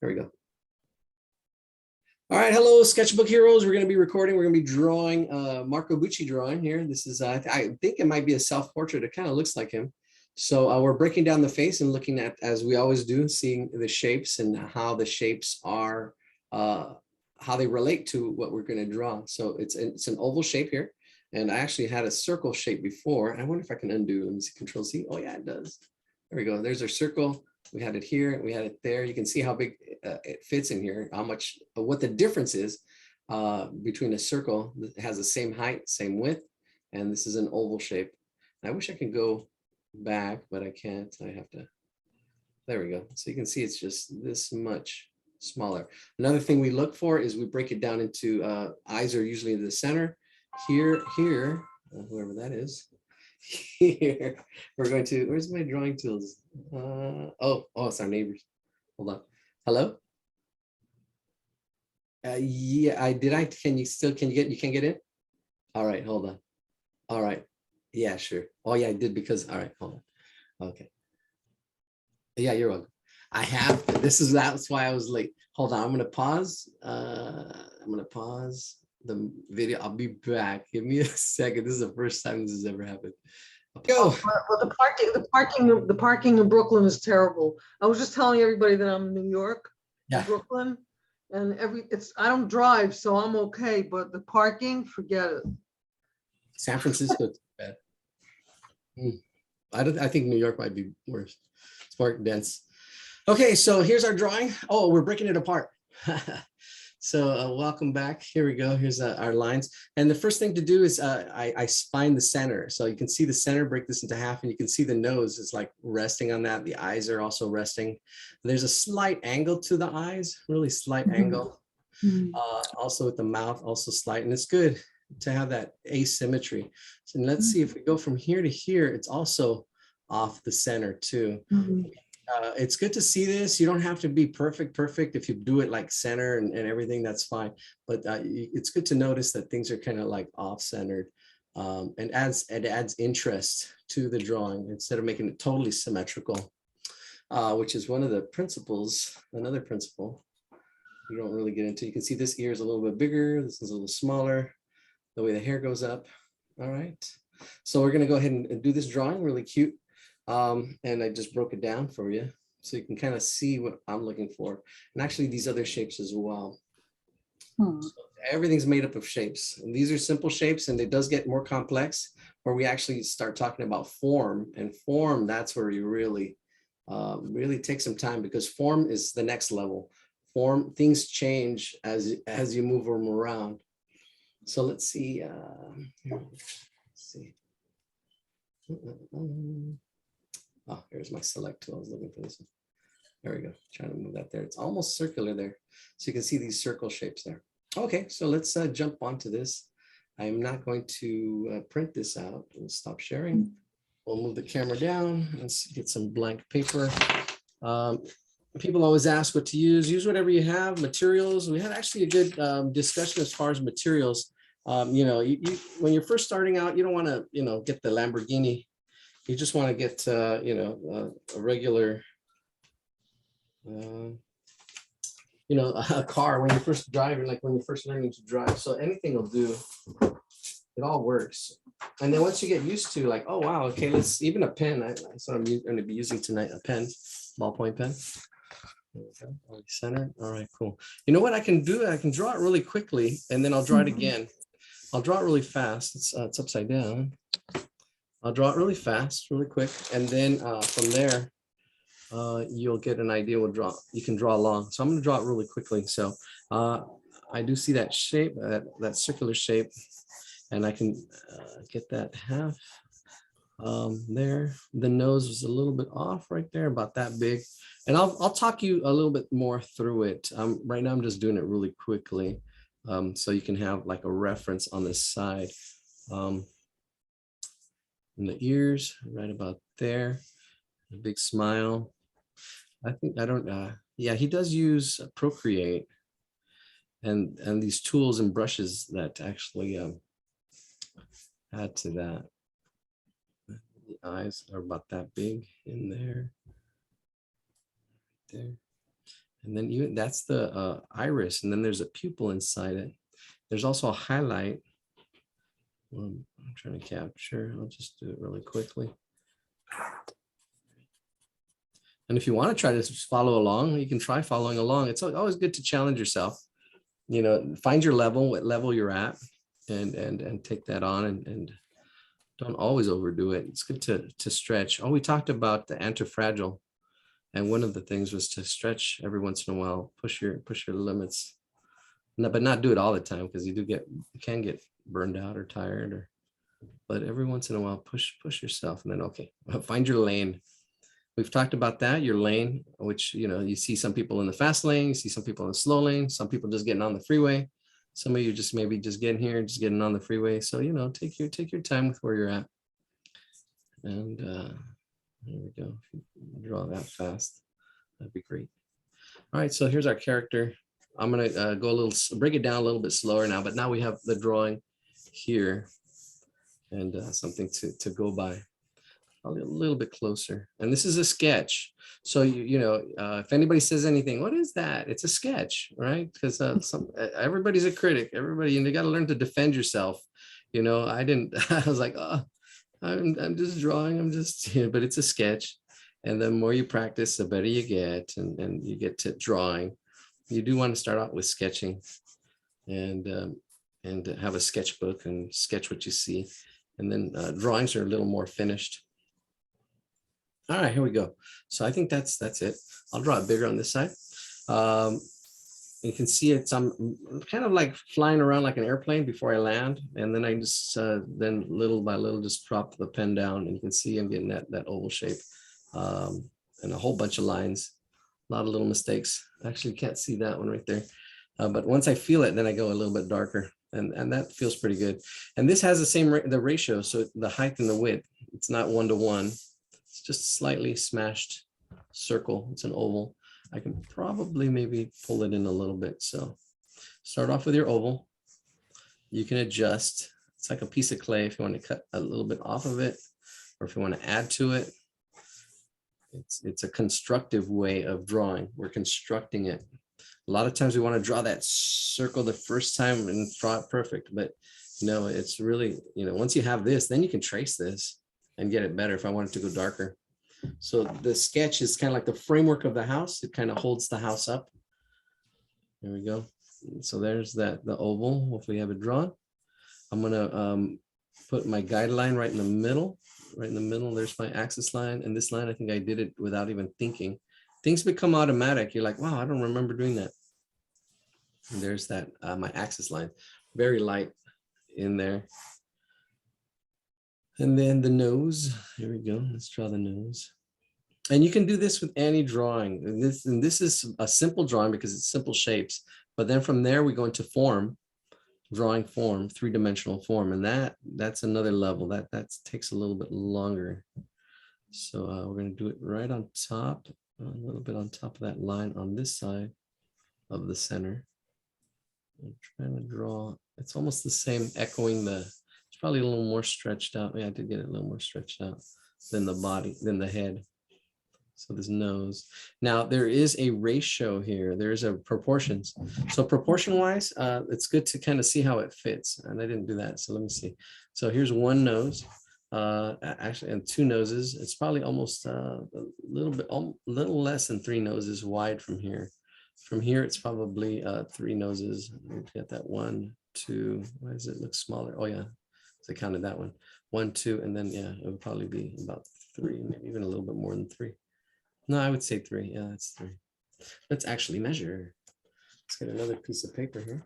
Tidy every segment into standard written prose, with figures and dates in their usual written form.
There we go. All right, hello, Sketchbook Heroes. We're going to be recording. We're going to be drawing Marco Bucci drawing here. This is, I think it might be a self-portrait. It kind of looks like him. So we're breaking down the face and looking at, as we always do, seeing the shapes and how the shapes are, how they relate to what we're going to draw. So it's an oval shape here. And I actually had a circle shape before. I wonder if I can undo. Let me see, Control C. Oh yeah, it does. There we go. There's our circle. We had it here, we had it there. You can see how big it fits in here, how much, what the difference is between a circle that has the same height, same width, and this is an oval shape. I wish I could go back, but I can't. I have to, there we go. So you can see it's just this much smaller. Another thing we look for is we break it down into, eyes are usually in the center. Here, whoever that is. Here we're going to, where's my drawing tools? Oh, it's our neighbors. Hold on. Hello. Yeah, can you can't get in? All right, hold on. All right, yeah, sure. Oh yeah, I did, because all right, hold on. Okay, yeah, you're welcome. I have to, that's why I was late. Hold on, I'm gonna pause the video. I'll be back. Give me a second. This is the first time this has ever happened. Go. Well, the parking in Brooklyn is terrible. I was just telling everybody that I'm in New York, Yeah. Brooklyn, and I don't drive, so I'm okay. But the parking, forget it. San Francisco, bad. I think New York might be worse. It's more dense. Okay, so here's our drawing. Oh, we're breaking it apart. So welcome back. Here we go. Here's our lines. And the first thing to do is I spine the center. So you can see the center, break this into half, and you can see the nose is like resting on that. The eyes are also resting. There's a slight angle to the eyes, really slight angle. Also with the mouth, also slight. And it's good to have that asymmetry. So let's see if we go from here to here, it's also off the center too. It's good to see this. You don't have to be perfect. If you do it like center and everything, that's fine. But it's good to notice that things are kind of like off-centered, and it adds interest to the drawing instead of making it totally symmetrical, which is one of the principles. Another principle you don't really get into. You can see this ear is a little bit bigger. This is a little smaller. The way the hair goes up. All right. So we're going to go ahead and do this drawing. Really cute. And I just broke it down for you so you can kind of see what I'm looking for, and actually these other shapes as well. So everything's made up of shapes, and these are simple shapes, and it does get more complex where we actually start talking about form, and form, that's where you really take some time, because form is the next level. Form, things change as you move them around. So let's see. Let's see. Oh, here's my select tool. I was looking for this one. There we go. Trying to move that there. It's almost circular there. So you can see these circle shapes there. Okay, so let's jump onto this. I'm not going to print this out. We'll stop sharing. We'll move the camera down. Let's get some blank paper. People always ask what to use. Use whatever you have. Materials. We had actually a good discussion as far as materials. You know, when you're first starting out, you don't want to, get the Lamborghini. You just want to get, a regular, a car when you're first driving, like when you're first learning to drive. So anything will do. It all works. And then once you get used to, like, oh, wow, okay, even a pen. That's what I'm going to be using tonight, a pen, ballpoint pen. Okay, center. All right, cool. You know what I can do? I can draw it really quickly, and then I'll draw it again. I'll draw it really fast. It's upside down. I'll draw it really fast, really quick, and then from there, you'll get an idea. You can draw along. So I'm going to draw it really quickly. So I do see that shape, that circular shape, and I can get that half there. The nose was a little bit off right there, about that big. And I'll talk you a little bit more through it. Right now, I'm just doing it really quickly, so you can have like a reference on this side. And the ears right about there, a big smile. Yeah, he does use Procreate and these tools and brushes that actually add to that. The eyes are about that big in there. And then that's the iris, and then there's a pupil inside it. There's also a highlight. I'm trying to capture. I'll just do it really quickly. And if you want to try to just follow along, you can try following along. It's always good to challenge yourself. You know, find your level, what level you're at, and take that on, and don't always overdo it. It's good to stretch. Oh, we talked about the antifragile, and one of the things was to stretch every once in a while, push your limits, but not do it all the time, because you can get burned out or tired, but every once in a while, push yourself, and then okay, find your lane. We've talked about that, your lane, which, you know, you see some people in the fast lane, you see some people in the slow lane, some people just getting on the freeway. Some of you just maybe just getting here, just getting on the freeway. So, you know, take your time with where you're at. And here we go. If you draw that fast, that'd be great. All right, so here's our character. I'm gonna break it down a little bit slower now, but now we have the drawing here and something to go by. Probably a little bit closer. And this is a sketch. So, if anybody says anything, what is that? It's a sketch, right? Because everybody's a critic. Everybody, and you got to learn to defend yourself. You know, I was like, oh, I'm just drawing. But it's a sketch. And the more you practice, the better you get. And you get to drawing. You do want to start out with sketching and have a sketchbook and sketch what you see. And then drawings are a little more finished. All right, here we go. So I think that's it. I'll draw it bigger on this side. You can see I'm kind of like flying around like an airplane before I land. And then I just, then little by little, just drop the pen down, and you can see I'm getting that oval shape and a whole bunch of lines, a lot of little mistakes. Actually, you can't see that one right there. But once I feel it, then I go a little bit darker, and that feels pretty good. And this has the same the ratio. So the height and the width, it's not 1-to-1. It's just slightly smashed circle. It's an oval. I can probably maybe pull it in a little bit. So start off with your oval. You can adjust. It's like a piece of clay if you want to cut a little bit off of it, or if you want to add to it. It's a constructive way of drawing. We're constructing it. A lot of times we want to draw that circle the first time and draw it perfect, but no, it's really, once you have this, then you can trace this and get it better if I want it to go darker. So the sketch is kind of like the framework of the house. It kind of holds the house up. There we go. So there's the oval. Hopefully you have it drawn. I'm gonna put my guideline right in the middle. Right in the middle, there's my axis line. And this line, I think I did it without even thinking. Things become automatic. You're like, wow, I don't remember doing that. And there's that, my axis line, very light in there. And then the nose, here we go. Let's draw the nose. And you can do this with any drawing. And this is a simple drawing because it's simple shapes. But then from there, we go into form, drawing form, 3-dimensional form. And that's another level. That takes a little bit longer. So we're going to do it right on top, a little bit on top of that line on this side of the center. I'm trying to draw. It's almost the same, echoing it's probably a little more stretched out. Yeah, I did get it a little more stretched out than the body, than the head. So this nose. Now there is a ratio here. There's a proportions. So proportion wise, it's good to kind of see how it fits. And I didn't do that. So let me see. So here's one nose, actually, and 2 noses. It's probably almost a little less than 3 noses wide from here. From here, it's probably 3 noses. Let me get that 1, 2. Why does it look smaller? Oh yeah, so I counted that one. 1, 2, and then yeah, it would probably be about 3, maybe even a little bit more than 3. No, I would say 3. Yeah, that's 3. Let's actually measure. Let's get another piece of paper here.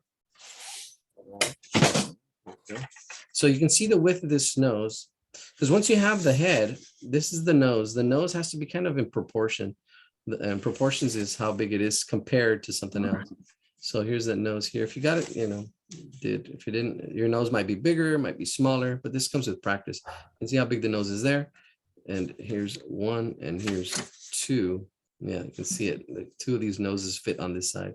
Okay. So you can see the width of this nose, because once you have the head, this is the nose. The nose has to be kind of in proportion. And proportions is how big it is compared to something else. So here's that nose here. If you got it, if you didn't, your nose might be bigger, might be smaller, but this comes with practice. And see how big the nose is there. And here's 1 and here's 2. Yeah, you can see it. The 2 of these noses fit on this side.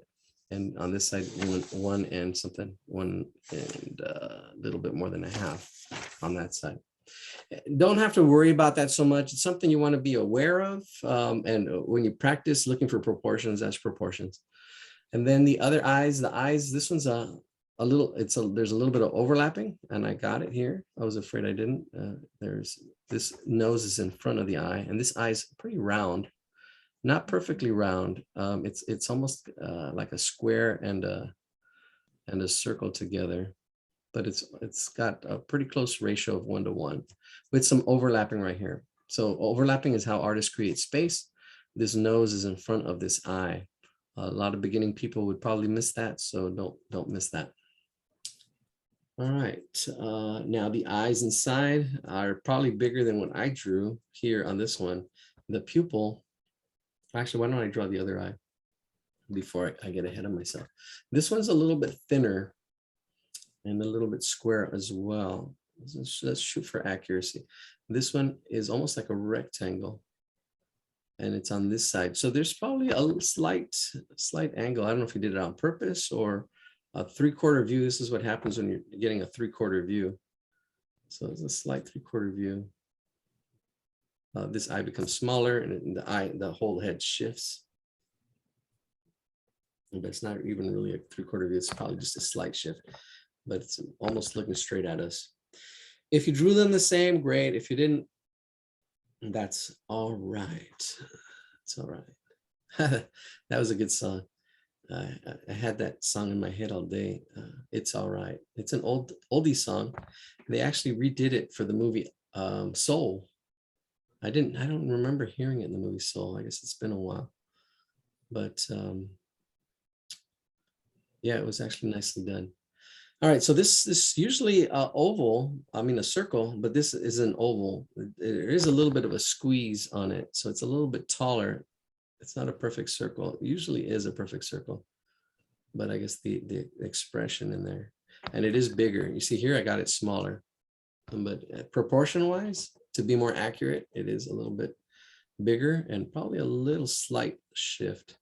And on this side, 1 and something, 1 and a little bit more than a half on that side. Don't have to worry about that so much. It's something you want to be aware of. And when you practice looking for proportions, that's proportions. And then the other eyes, this one's a little, there's a little bit of overlapping, and I got it here. I was afraid I didn't. This nose is in front of the eye, and this eye is pretty round, not perfectly round. It's almost like a square and a circle together, but it's got a pretty close ratio of 1 to 1 with some overlapping right here. So overlapping is how artists create space. This nose is in front of this eye. A lot of beginning people would probably miss that, so don't miss that. All right, now the eyes inside are probably bigger than what I drew here on this one. The pupil, actually, why don't I draw the other eye before I get ahead of myself? This one's a little bit thinner and a little bit square as well. Let's shoot for accuracy. This one is almost like a rectangle, and it's on this side. So there's probably a slight angle. I don't know if he did it on purpose or a 3/4 view. This is what happens when you're getting a 3/4 view. So it's a slight 3/4 view. This eye becomes smaller, and the whole head shifts. But it's not even really a 3/4 view. It's probably just a slight shift, but it's almost looking straight at us. If you drew them the same, great. If you didn't, that's all right. It's all right. That was a good song. I had that song in my head all day. It's all right. It's an oldie song. They actually redid it for the movie Soul. I don't remember hearing it in the movie Soul. I guess it's been a while, but yeah, it was actually nicely done. All right, so this usually oval, I mean a circle, but this is an oval. There is a little bit of a squeeze on it, so it's a little bit taller. It's not a perfect circle. It usually is a perfect circle, but I guess the expression in there, and it is bigger. You see here, I got it smaller, but proportion-wise, to be more accurate, it is a little bit bigger and probably a little slight shift.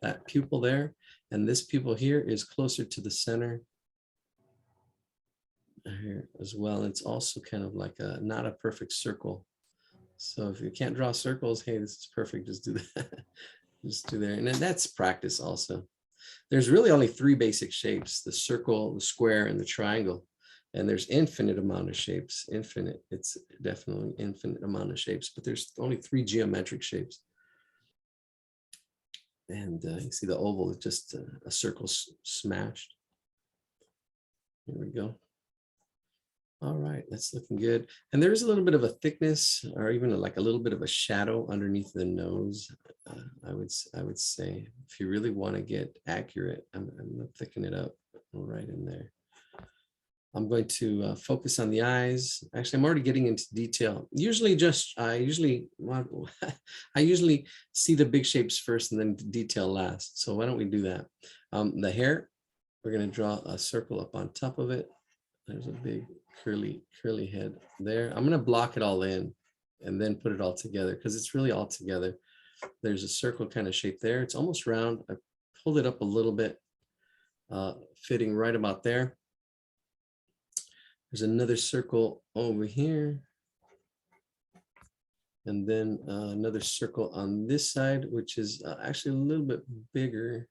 That pupil there, and this pupil here is closer to the center here as well. It's also kind of like not a perfect circle. So if you can't draw circles, hey, this is perfect. Just do that. Just do there. And then that's practice also. There's really only 3 basic shapes: the circle, the square, and the triangle. And there's infinite amount of shapes. Infinite. It's definitely infinite amount of shapes, but there's only 3 geometric shapes. And you see the oval is just a circle smashed. Here we go. All right, that's looking good. And there is a little bit of a thickness, or even like a little bit of a shadow underneath the nose. I would say, if you really want to get accurate, I'm gonna thicken it up right in there. I'm going to focus on the eyes. Actually, I'm already getting into detail. I usually see the big shapes first and then detail last. So why don't we do that? The hair, we're going to draw a circle up on top of it. There's a big curly head there. I'm going to block it all in and then put it all together because it's really all together. There's a circle kind of shape there. It's almost round. I pulled it up a little bit, fitting right about there. There's another circle over here. And then another circle on this side, which is actually a little bit bigger.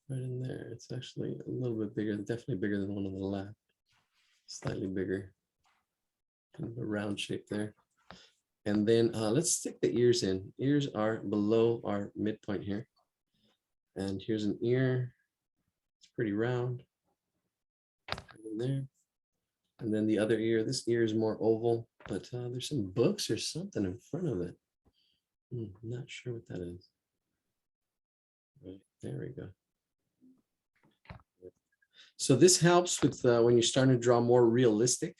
Right in there. It's actually a little bit bigger, definitely bigger than the one on the left. Slightly bigger. Kind of a round shape there. And then let's stick the ears in. Ears are below our midpoint here. And here's an ear. It's pretty round. Right in there. And then the other ear, this ear is more oval, but there's some books or something in front of it. I'm not sure what that is. Right, there we go. So this helps with when you're starting to draw more realistic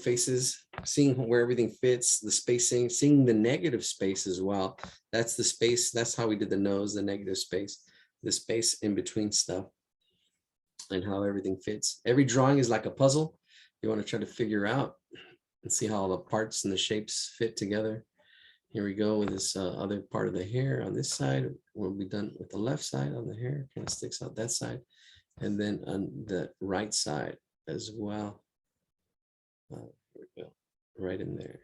faces, seeing where everything fits, the spacing, seeing the negative space as well. That's the space. That's how we did the nose, the negative space, the space in between stuff, and how everything fits. Every drawing is like a puzzle. You want to try to figure out and see how all the parts and the shapes fit together. Here we go with this other part of the hair on this side. We'll be done with the left side on the hair, kind of sticks out that side. And then on the right side, as well. Here we go, right in there.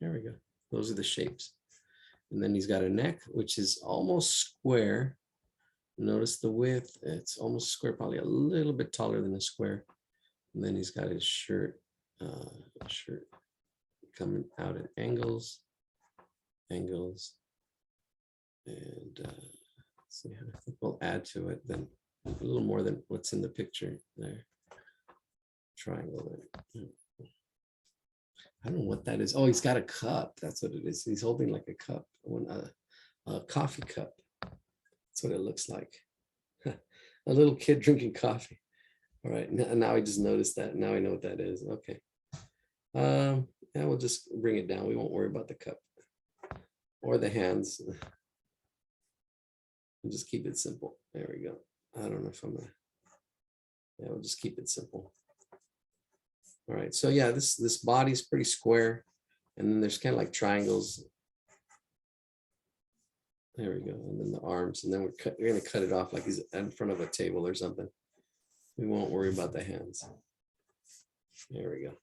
There we go. Those are the shapes. And then he's got a neck, which is almost square. Notice the width, it's almost square, probably a little bit taller than a square. And then he's got his shirt coming out at angles, and see, I think we'll add to it then a little more than what's in the picture there. Triangle there. I don't know what that is. Oh, he's got a cup. That's what it is. He's holding like a cup, a coffee cup. That's what it looks like. A little kid drinking coffee. All right, now I just noticed that. Now I know what that is. Okay. Yeah, we'll just bring it down. We won't worry about the cup or the hands. We'll just keep it simple. There we go. I don't know if I'm gonna, yeah, we'll just keep it simple. All right, so yeah, this body is pretty square, and then there's kind of like triangles. There we go, and then the arms, and then we're gonna cut it off like he's in front of a table or something. We won't worry about the hands. There we go.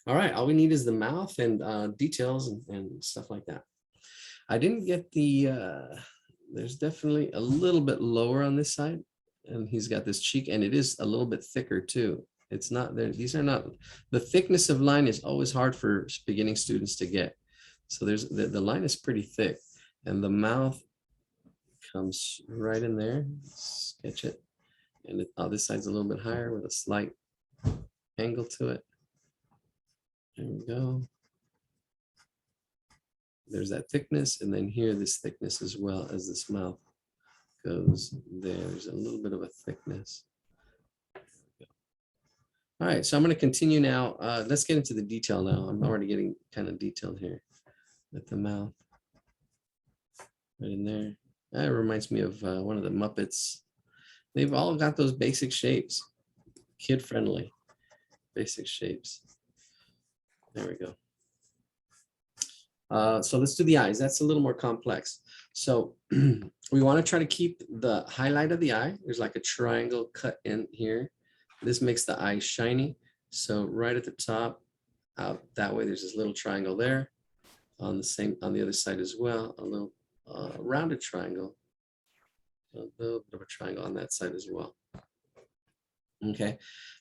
All right, all we need is the mouth and details and stuff like that. I didn't get the, there's definitely a little bit lower on this side, and he's got this cheek, and it is a little bit thicker too. It's not there. These are not, the thickness of line is always hard for beginning students to get. So there's the line is pretty thick, and the mouth comes right in there. Sketch it. And this side's a little bit higher with a slight angle to it. There we go. There's that thickness, and then here this thickness as well as this mouth goes there. There's a little bit of a thickness. All right, so I'm going to continue now. Let's get into the detail now. I'm already getting kind of detailed here with the mouth right in there. That reminds me of one of the Muppets. They've all got those basic shapes, kid-friendly, basic shapes. There we go. So let's do the eyes. That's a little more complex. So we want to try to keep the highlight of the eye. There's like a triangle cut in here. This makes the eye shiny. So right at the top, out that way, there's this little triangle there. On the other side as well, a little rounded triangle. A little bit of a triangle on that side as well. Okay.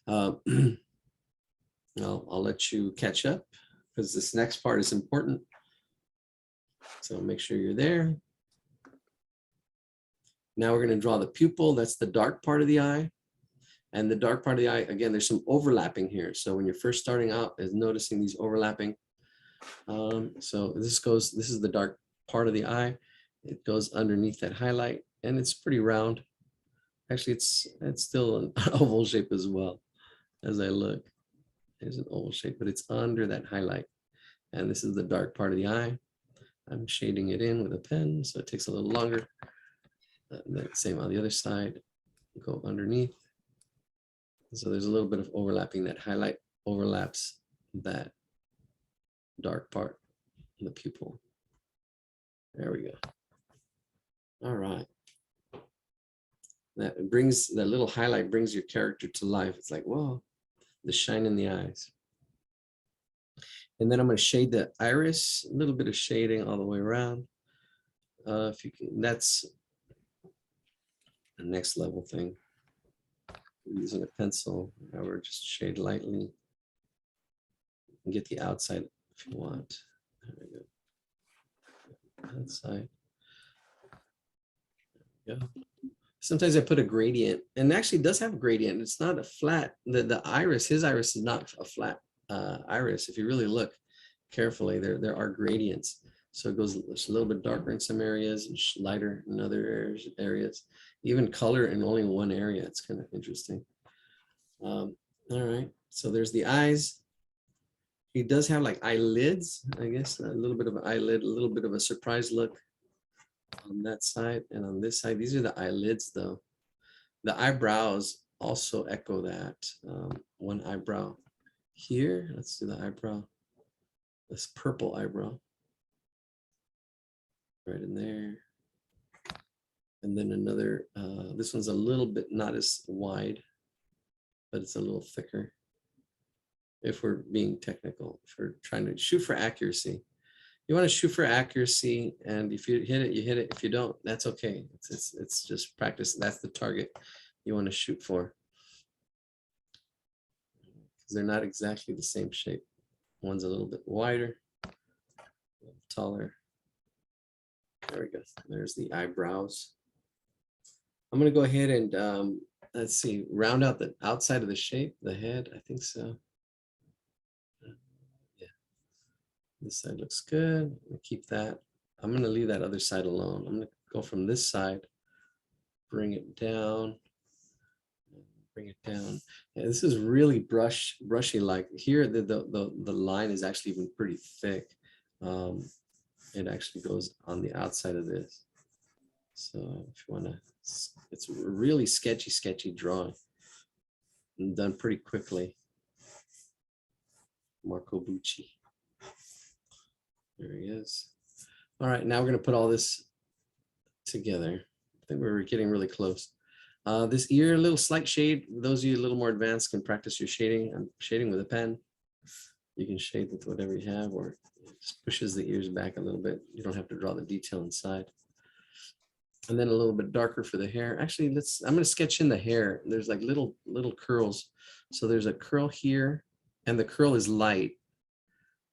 I'll let you catch up because this next part is important. So make sure you're there. Now we're going to draw the pupil. That's the dark part of the eye. And the dark part of the eye, again, there's some overlapping here. So when you're first starting out, is noticing these overlapping. So this is the dark part of the eye. It goes underneath that highlight, and it's pretty round. Actually, it's still an oval shape as well. As I look, there's an oval shape, but it's under that highlight. And this is the dark part of the eye. I'm shading it in with a pen, so it takes a little longer. Same on the other side, go underneath. So there's a little bit of overlapping. That highlight overlaps that dark part in the pupil. There we go. All right. That little highlight brings your character to life. It's like, whoa, the shine in the eyes. And then I'm going to shade the iris, a little bit of shading all the way around. If you can, that's the next level thing. Using a pencil, or just shade lightly. You can get the outside if you want. There we go. Outside. There we go. Sometimes I put a gradient, and actually it does have a gradient. It's not a flat. The iris, his iris is not a flat iris. If you really look carefully, there are gradients. So it goes a little bit darker in some areas and lighter in other areas. Even color in only one area. It's kind of interesting. All right, so there's the eyes. He does have like eyelids, I guess, a little bit of an eyelid, a little bit of a surprise look on that side, and on this side. These are the eyelids though. The eyebrows also echo that. One eyebrow here. Let's do the eyebrow. This purple eyebrow. Right in there. And then another, this one's a little bit not as wide. but it's a little thicker. If we're being technical, if we're trying to shoot for accuracy, you want to shoot for accuracy, and if you hit it, you hit it. If you don't, that's okay. It's just practice. That's the target you want to shoot for, because they're not exactly the same shape. One's a little bit wider, a little taller. There we go. There's the eyebrows. I'm going to go ahead and let's see, round out the outside of the shape, the head. I think so. Yeah, this side looks good. I'll keep that. I'm going to leave that other side alone. I'm going to go from this side, bring it down, bring it down. Yeah, this is really brushy. Like here, the line is actually even pretty thick. It actually goes on the outside of this. So if you want to, it's a really sketchy drawing, and done pretty quickly. Marco Bucci. There he is. All right, now we're going to put all this together. I think we're getting really close. This ear, a little slight shade. Those of you a little more advanced can practice your shading. I'm shading with a pen. You can shade with whatever you have, or it just pushes the ears back a little bit. You don't have to draw the detail inside. And then a little bit darker for the hair. Actually, I'm going to sketch in the hair. There's like little curls. So there's a curl here, and the curl is light.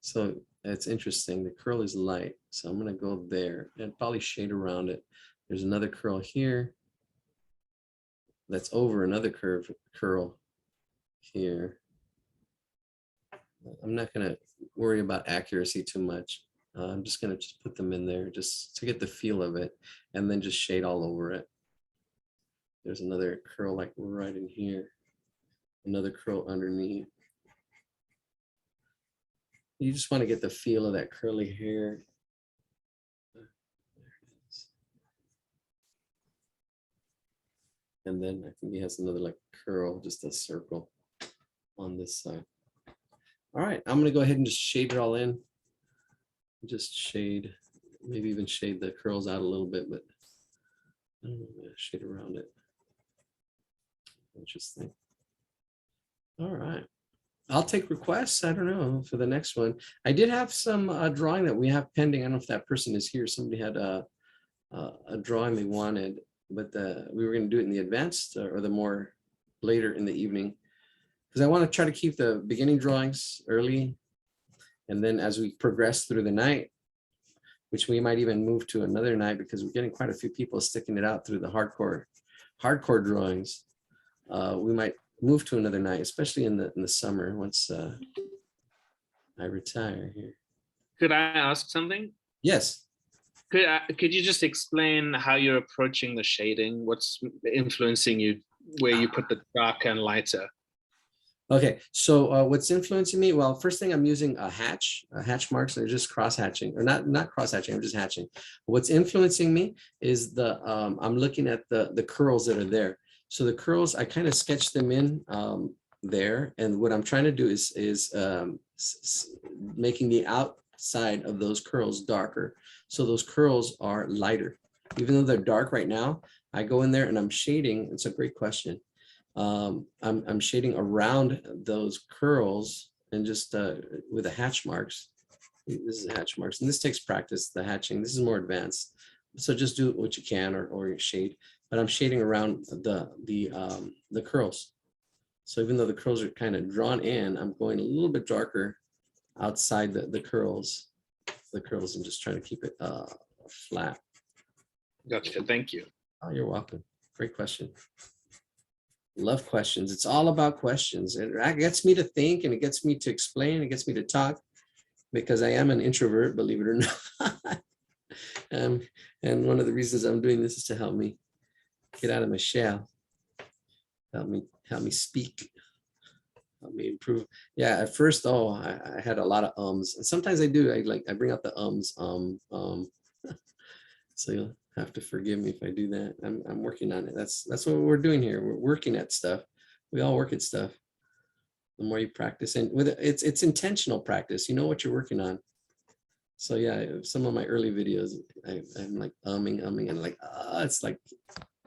So it's interesting. The curl is light. So I'm going to go there and probably shade around it. There's another curl here. That's over another curl here. I'm not going to worry about accuracy too much. I'm just going to just put them in there just to get the feel of it, and then just shade all over it. There's another curl like right in here, another curl underneath. You just want to get the feel of that curly hair. There it is. And then I think he has another like curl, just a circle on this side. All right, I'm going to go ahead and just shade it all in. Just shade, maybe even shade the curls out a little bit, but I don't know, shade around it. Interesting. All right, I'll take requests. I don't know for the next one. I did have some drawing that we have pending. I don't know if that person is here. Somebody had a drawing they wanted, but we were going to do it in the advanced or the more later in the evening, because I want to try to keep the beginning drawings early. And then as we progress through the night, which we might even move to another night, because we're getting quite a few people sticking it out through the hardcore drawings, we might move to another night, especially in the summer once I retire here. Could I ask something? Yes. Could you just explain how you're approaching the shading? What's influencing you, where you put the darker and lighter? Okay, so what's influencing me? Well, first thing, I'm using a hatch marks. They're just cross hatching, or not cross hatching. I'm just hatching. What's influencing me is I'm looking at the curls that are there. So the curls, I kind of sketch them in there, and what I'm trying to do is making the outside of those curls darker, so those curls are lighter. Even though they're dark right now, I go in there and I'm shading. It's a great question. I'm shading around those curls and just with the hatch marks. This is hatch marks, and this takes practice, the hatching. This is more advanced, so just do what you can or shade, but I'm shading around the curls. So even though the curls are kind of drawn in, I'm going a little bit darker outside the curls, and just trying to keep it flat. Gotcha, thank you. Oh, you're welcome. Great question. Love questions. It's all about questions. It gets me to think, and it gets me to explain, it gets me to talk, because I am an introvert, believe it or not. And one of the reasons I'm doing this is to help me get out of my shell, help me speak, help me improve. Yeah, at first, I had a lot of ums, and sometimes I do. I bring out the ums. So you'll have to forgive me if I do that. I'm working on it. That's what we're doing here. We're working at stuff. We all work at stuff. The more you practice, and with it's intentional practice. You know what you're working on. So yeah, some of my early videos, I'm like umming, and like, it's like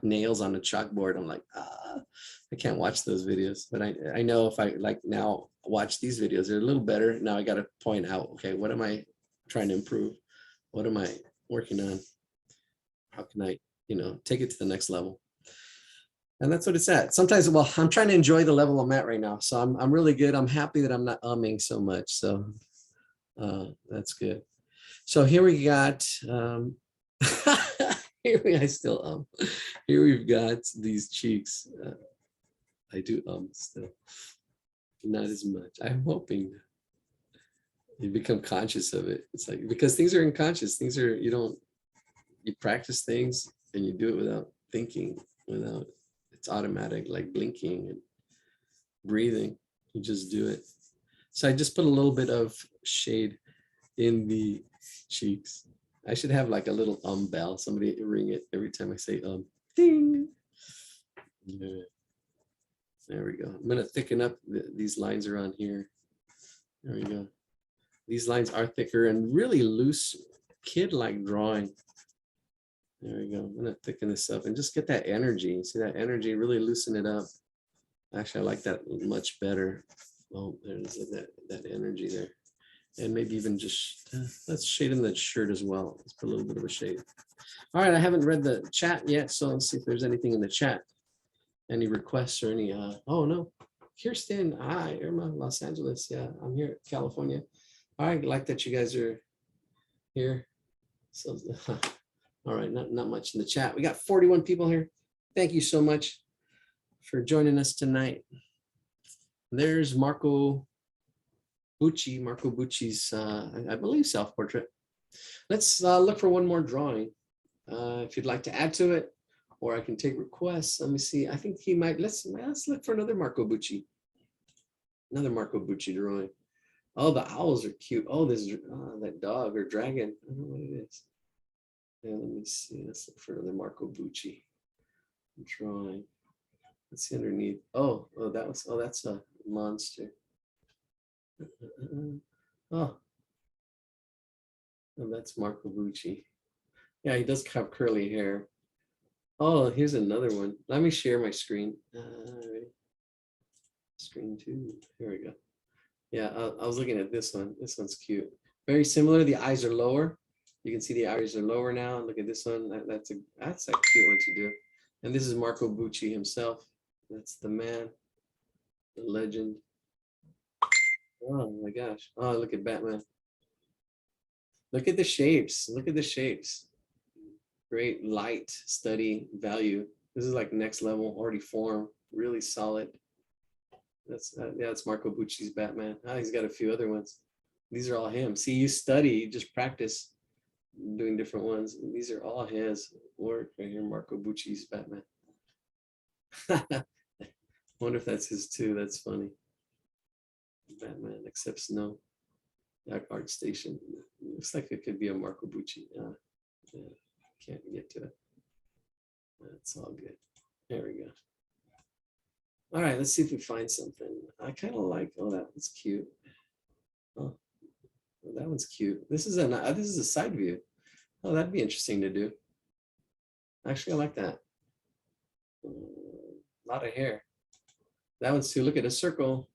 nails on the chalkboard. I'm like, I can't watch those videos. But I know if I like now watch these videos, they're a little better. Now I got to point out, okay, what am I trying to improve? What am I working on? How can I, take it to the next level? And that's what it's at. Sometimes, well, I'm trying to enjoy the level I'm at right now. So I'm really good. I'm happy that I'm not umming so much. So that's good. So here we got, I still here we've got these cheeks. I do still, not as much. I'm hoping you become conscious of it. It's like, because things are unconscious. Things are, you practice things and you do it without thinking, it's automatic, like blinking and breathing. You just do it. So I just put a little bit of shade in the cheeks. I should have like a little bell. Somebody ring it every time I say ding. Yeah. There we go. I'm gonna thicken up these lines around here. There we go. These lines are thicker and really loose, kid-like drawing. There we go. I'm gonna thicken this up and just get that energy. See that energy, really loosen it up. Actually, I like that much better. Oh, there's that energy there. And maybe even just, let's shade in the shirt as well. Let's put a little bit of a shade. All right, I haven't read the chat yet, so let's see if there's anything in the chat. Any requests or any, oh no. Kirsten, hi, Irma, Los Angeles. Yeah, I'm here, California. All right, like that you guys are here. So, all right, not much in the chat. We got 41 people here. Thank you so much for joining us tonight. There's Marco Bucci's, I believe, self-portrait. Let's look for one more drawing. If you'd like to add to it, or I can take requests. Let me see. I think he might. Let's look for another Marco Bucci. Another Marco Bucci drawing. Oh, the owls are cute. Oh, this that dog or dragon. I don't know what it is. Yeah, let me see. Let's look for another Marco Bucci drawing. Let's see underneath. Oh, that's a monster. Oh, that's Marco Bucci. Yeah, he does have curly hair. Oh, here's another one. Let me share my screen. Ready? Screen 2. Here we go. Yeah, I was looking at this one. This one's cute. Very similar. The eyes are lower. You can see the eyes are lower now. Look at this one. That's a cute one to do. And this is Marco Bucci himself. That's the man, the legend. Oh my gosh. Oh, look at Batman. Look at the shapes. Look at the shapes. Great light, steady value. This is like next level, already formed, really solid. That's it's Marco Bucci's Batman. He's got a few other ones. These are all him. See, you study, you just practice doing different ones. These are all his work right here, Marco Bucci's Batman. Wonder if that's his too. That's funny. Batman accepts no. That art station. Looks like it could be a Marco Bucci. Yeah, can't get to it. That's all good. There we go. All right, let's see if we find something. I kind of like, oh, that one's cute. Oh, that one's cute. This is a side view. Oh, that'd be interesting to do. Actually, I like that. A lot of hair. That one's too. Look at a circle.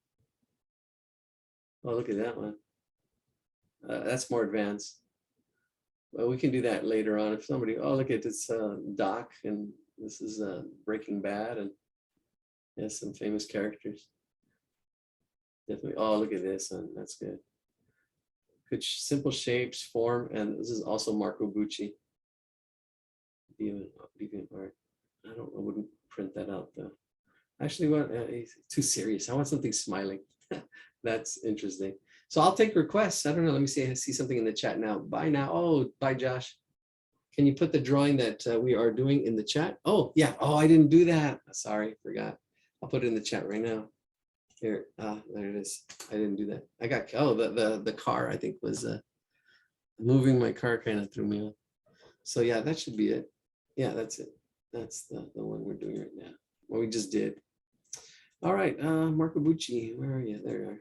Oh, look at that one. That's more advanced. Well, we can do that later on. If somebody, oh, look at this Doc, and this is Breaking Bad, and yes, some famous characters. Definitely. Oh, look at this one. That's good. Good simple shapes, form, and this is also Marco Bucci. Deviant art. I wouldn't print that out though. Actually, what? Too serious. I want something smiling. That's interesting. So I'll take requests. I don't know. Let me see. I see something in the chat now. Bye now. Oh, bye, Josh. Can you put the drawing that we are doing in the chat? Oh, yeah. Oh, I didn't do that. Sorry, forgot. I'll put it in the chat right now. Here. There it is. I didn't do that. I got, oh, the car, I think, was moving my car kind of threw me off. So yeah, that should be it. Yeah, that's it. That's the one we're doing right now. What we just did. All right, Marco Bucci, where are you? There you are.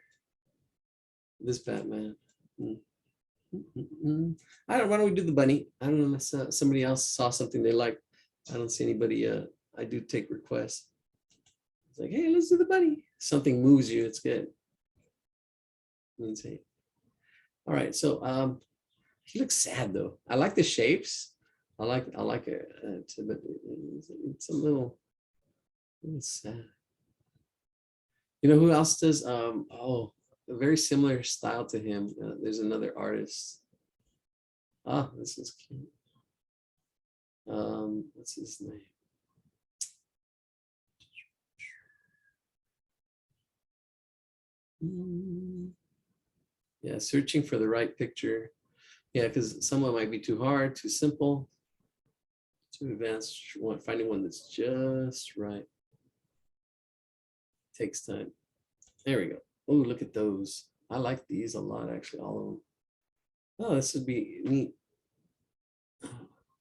This Batman. Why don't we do the bunny? I don't know unless somebody else saw something they liked. I don't see anybody I do take requests. It's like, hey, let's do the bunny. Something moves you, it's good. Let's see. All right, so he looks sad though. I like the shapes. I like it, but it's a little sad. You know who else does? Oh, a very similar style to him. There's another artist. Ah, this is cute. What's his name? Yeah, searching for the right picture. Yeah, because someone might be too hard, too simple, too advanced. Finding one that's just right takes time. There we go. Oh, look at those. I like these a lot, actually, all of them. Oh, this would be neat.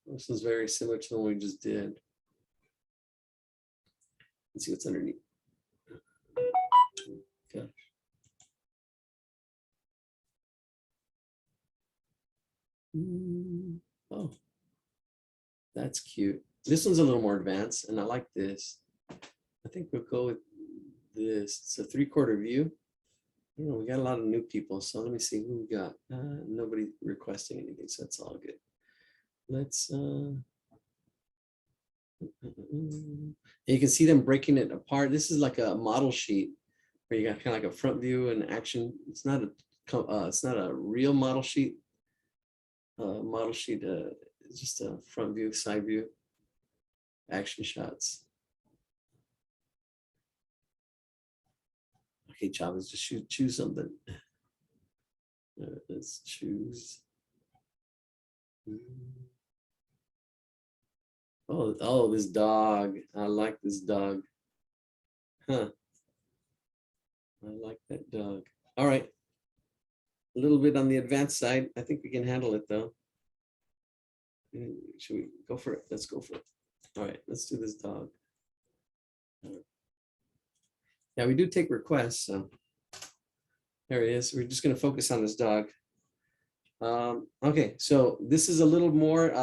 This is very similar to the one we just did. Let's see what's underneath. Okay. Oh, that's cute. This one's a little more advanced, and I like this. I think we'll go with this. It's a 3/4 view. You know, we got a lot of new people, so let me see who we got. Nobody requesting anything, so that's all good. Let's. You can see them breaking it apart. This is like a model sheet where you got kind of like a front view and action. It's not a real model sheet. It's just a front view, side view, action shots. Okay, Chavez, just choose something. Let's choose. Oh, this dog. I like this dog. Huh. I like that dog. All right. A little bit on the advanced side. I think we can handle it though. Should we go for it? Let's go for it. All right, let's do this dog. Yeah, we do take requests. So there he is. We're just going to focus on this dog. Okay, so this is a little more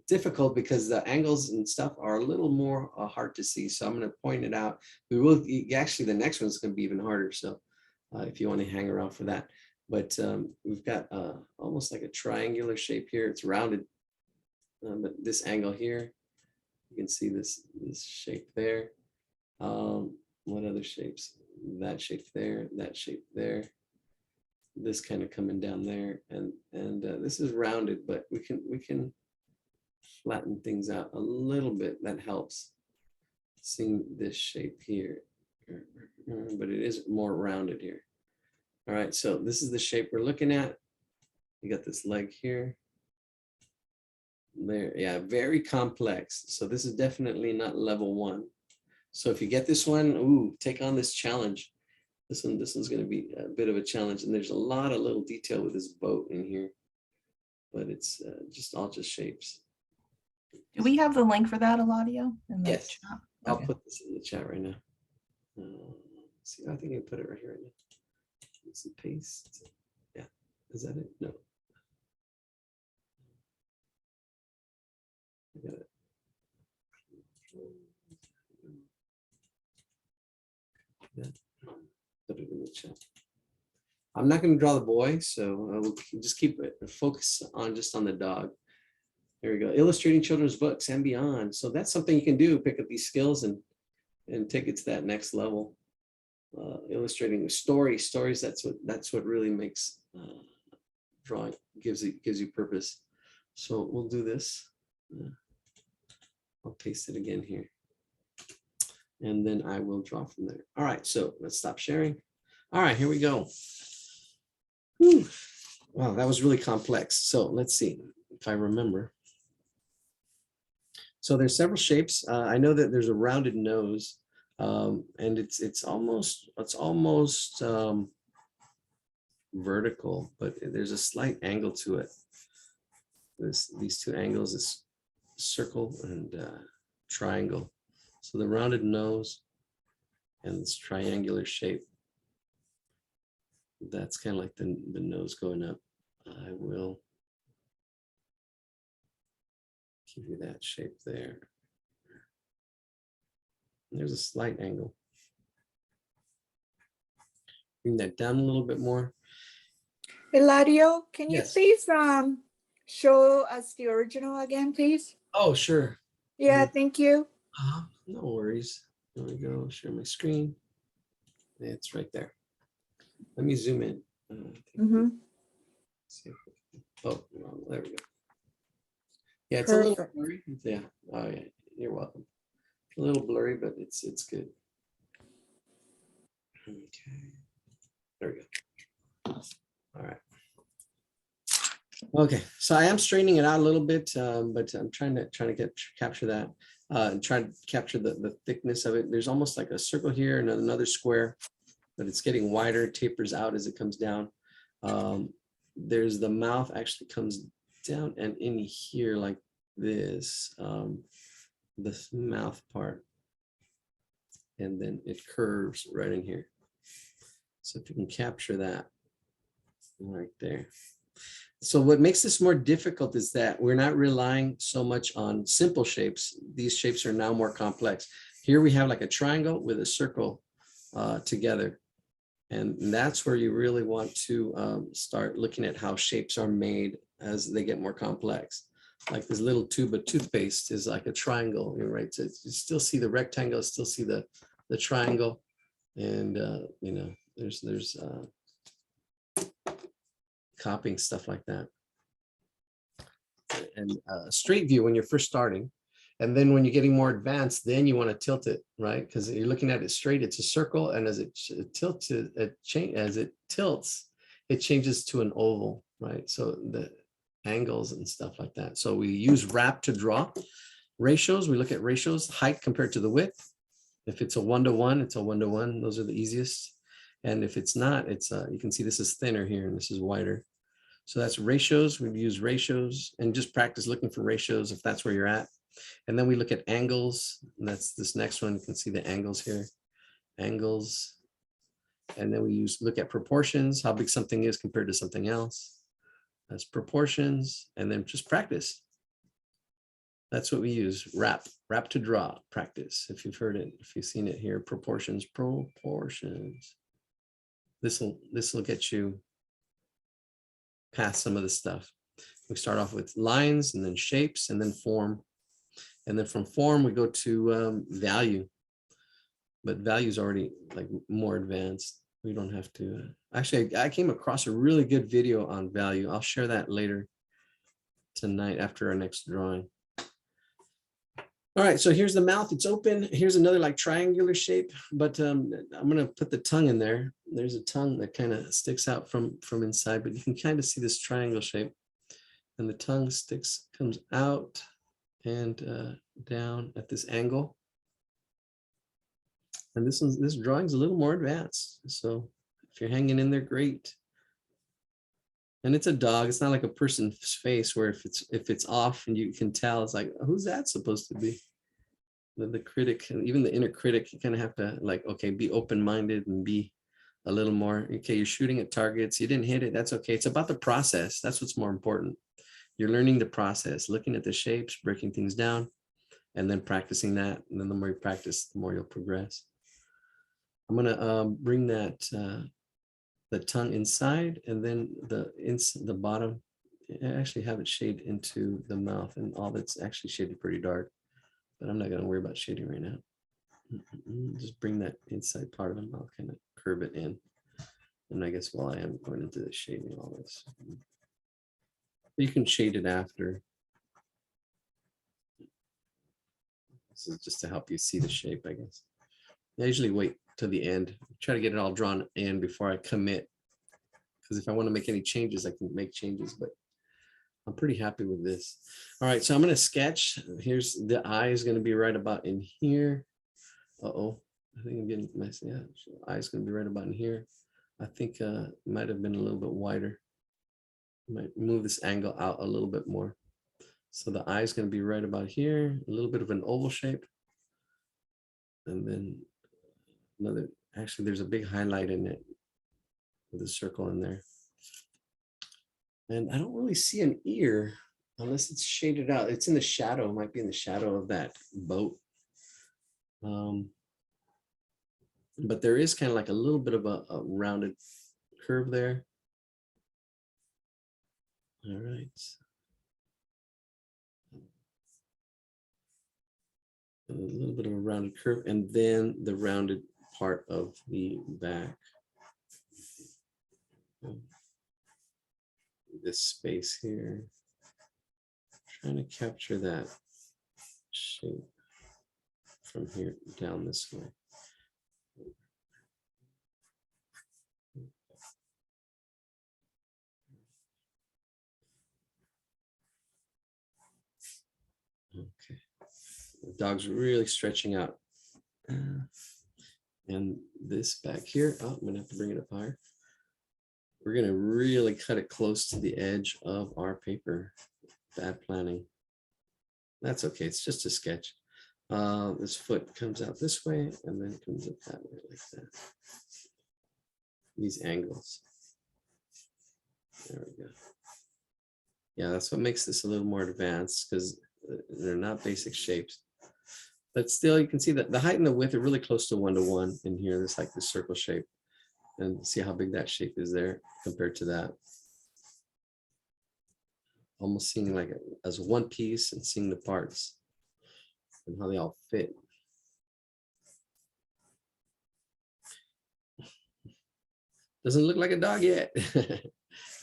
difficult because the angles and stuff are a little more hard to see. So I'm going to point it out. We will actually, the next one's going to be even harder. So if you want to hang around for that. But we've got almost like a triangular shape here. It's rounded, but this angle here, you can see this shape there. What other shapes? That shape there, that shape there. This kind of coming down there, and this is rounded, but we can flatten things out a little bit. That helps. Seeing this shape here, but it is more rounded here. All right, so this is the shape we're looking at. You got this leg here. There, yeah, very complex. So this is definitely not level 1. So if you get this one, ooh, take on this challenge. This one's going to be a bit of a challenge, and there's a lot of little detail with this boat in here, but it's all just shapes. Do we have the link for that, Eladio? Yes, chat? I'll Okay. put this in the chat right now. See, I think I put it right here right now. Let's paste. Yeah, is that it? No. I got it. Put it in the chat. I'm not going to draw the boy, so I will just keep it focus on just on the dog. There we go. Illustrating children's books and beyond. So that's something you can do. Pick up these skills and take it to that next level. Illustrating stories. That's what really makes drawing gives you purpose. So we'll do this. I'll paste it again here. And then I will draw from there. All right, so let's stop sharing. All right, here we go. Whew. Wow, that was really complex. So let's see if I remember. So there's several shapes. I know that there's a rounded nose, and it's almost vertical, but there's a slight angle to it. These two angles, this circle and triangle. So the rounded nose and this triangular shape. That's kind of like the nose going up. I will give you that shape there. There's a slight angle. Bring that down a little bit more. Eladio, can you Yes. please show us the original again, please? Oh, sure. Yeah, thank you. No worries. There we go. Share my screen. It's right there. Let me zoom in. See if we can- Oh, no, there we go. Yeah, it's a little Perfect. blurry. Yeah. Oh, yeah. You're welcome. A little blurry, but it's good. Okay. There we go. All right. Okay, so I am straightening it out a little bit, but I'm trying to capture that. And try to capture the thickness of it. There's almost like a circle here and another square, but it's getting wider, tapers out as it comes down. There's the mouth actually comes down and in here like this, this mouth part, and then it curves right in here. So if you can capture that right there. So what makes this more difficult is that we're not relying so much on simple shapes. These shapes are now more complex. Here we have like a triangle with a circle together. And that's where you really want to start looking at how shapes are made as they get more complex. Like this little tube of toothpaste is like a triangle, right? So you still see the rectangle, still see the triangle. And, you know, there's copying stuff like that. And straight view when you're first starting. And then when you're getting more advanced, then you want to tilt it, right? Because you're looking at it straight, it's a circle. And as it tilts, it changes to an oval, right? So the angles and stuff like that. So we use wrap to draw. Ratios, we look at ratios, height compared to the width. If it's a 1-to-1, it's a 1-to-1. Those are the easiest. And if it's not, it's you can see this is thinner here and this is wider. So that's ratios. We've used ratios and just practice looking for ratios if that's where you're at. And then we look at angles. And that's this next one. You can see the angles here. Angles. And then we look at proportions, how big something is compared to something else. That's proportions. And then just practice. That's what we use. Wrap to draw, practice. If you've heard it, if you've seen it here, proportions. This will get you past some of the stuff. We start off with lines and then shapes and then form. And then from form, we go to value. But value is already like more advanced. We don't have to. Actually, I came across a really good video on value. I'll share that later tonight after our next drawing. All right, so here's the mouth. It's open. Here's another like triangular shape, but I'm going to put the tongue in there. There's a tongue that kind of sticks out from inside, but you can kind of see this triangle shape. And the tongue comes out and down at this angle. And this drawing's a little more advanced. So if you're hanging in there, great. And it's a dog. It's not like a person's face where if it's off and you can tell, it's like, who's that supposed to be? The critic, and even the inner critic, you kind of have to like, okay, be open-minded and be a little more, okay, you're shooting at targets. You didn't hit it. That's okay. It's about the process. That's what's more important. You're learning the process, looking at the shapes, breaking things down, and then practicing that. And then the more you practice, the more you'll progress. I'm going to bring that the tongue inside, and then the bottom, actually have it shade into the mouth, and all that's actually shaded pretty dark, but I'm not going to worry about shading right now. Just bring that inside part of the mouth, kind of curve it in. And I guess while I am going into the shading all this, you can shade it after. This is just to help you see the shape, I guess. I usually wait till the end, try to get it all drawn in before I commit. Because if I want to make any changes, I can make changes, but I'm pretty happy with this. All right, so I'm going to sketch. Here's the eye is going to be right about in here. Uh-oh, I think I'm getting messy. Yeah, so eye is going to be right about in here. I think it might have been a little bit wider. Might move this angle out a little bit more. So the eye is going to be right about here, a little bit of an oval shape. And then another, actually there's a big highlight in it with a circle in there. And I don't really see an ear unless it's shaded out. It's in the shadow, it might be in the shadow of that boat. but there is kind of like a little bit of a rounded curve there. All right. A little bit of a rounded curve, and then the rounded part of the back. This space here. Trying to capture that shape from here down this way. Okay, the dog's really stretching out. And this back here, oh, I'm gonna have to bring it up higher. We're gonna really cut it close to the edge of our paper. Bad planning. That's okay, it's just a sketch. This foot comes out this way and then comes up that way like that. These angles. There we go. Yeah, that's what makes this a little more advanced because they're not basic shapes. But still, you can see that the height and the width are really close to 1-to-1 in here. It's like this circle shape. And see how big that shape is there compared to that. Almost seeing like as one piece and seeing the parts and how they all fit. Doesn't look like a dog yet. It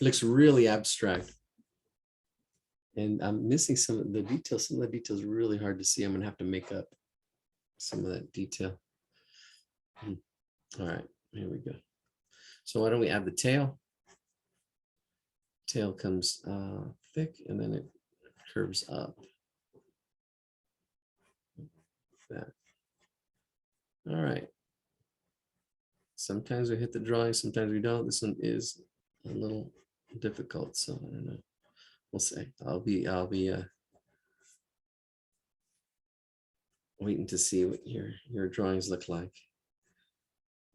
looks really abstract. And I'm missing some of the details. Some of the details are really hard to see. I'm gonna have to make up some of that detail. All right, here we go. So why don't we add the tail? Tail comes thick and then it curves up. That. All right. Sometimes we hit the drawing, sometimes we don't. This one is a little difficult, so I don't know. We'll see. I'll be waiting to see what your drawings look like.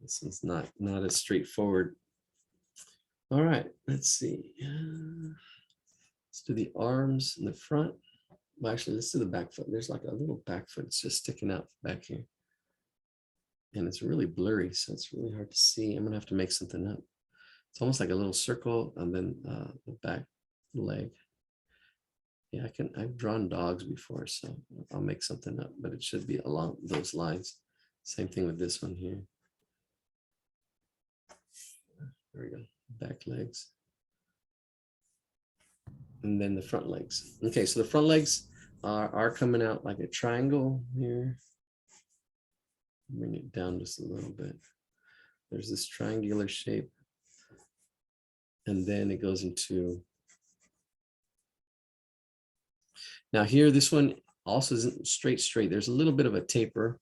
This one's not as straightforward. All right, let's see. Let's do the arms in the front. Well, actually, let's do the back foot. There's like a little back foot. It's just sticking out back here. And it's really blurry, so it's really hard to see. I'm gonna have to make something up. It's almost like a little circle and then the back leg. Yeah, I've drawn dogs before, so I'll make something up, but it should be along those lines. Same thing with this one here. There we go, back legs. And then the front legs. Okay, so the front legs are coming out like a triangle here. Bring it down just a little bit. There's this triangular shape. And then it goes into. Now here, this one also isn't straight. There's a little bit of a taper.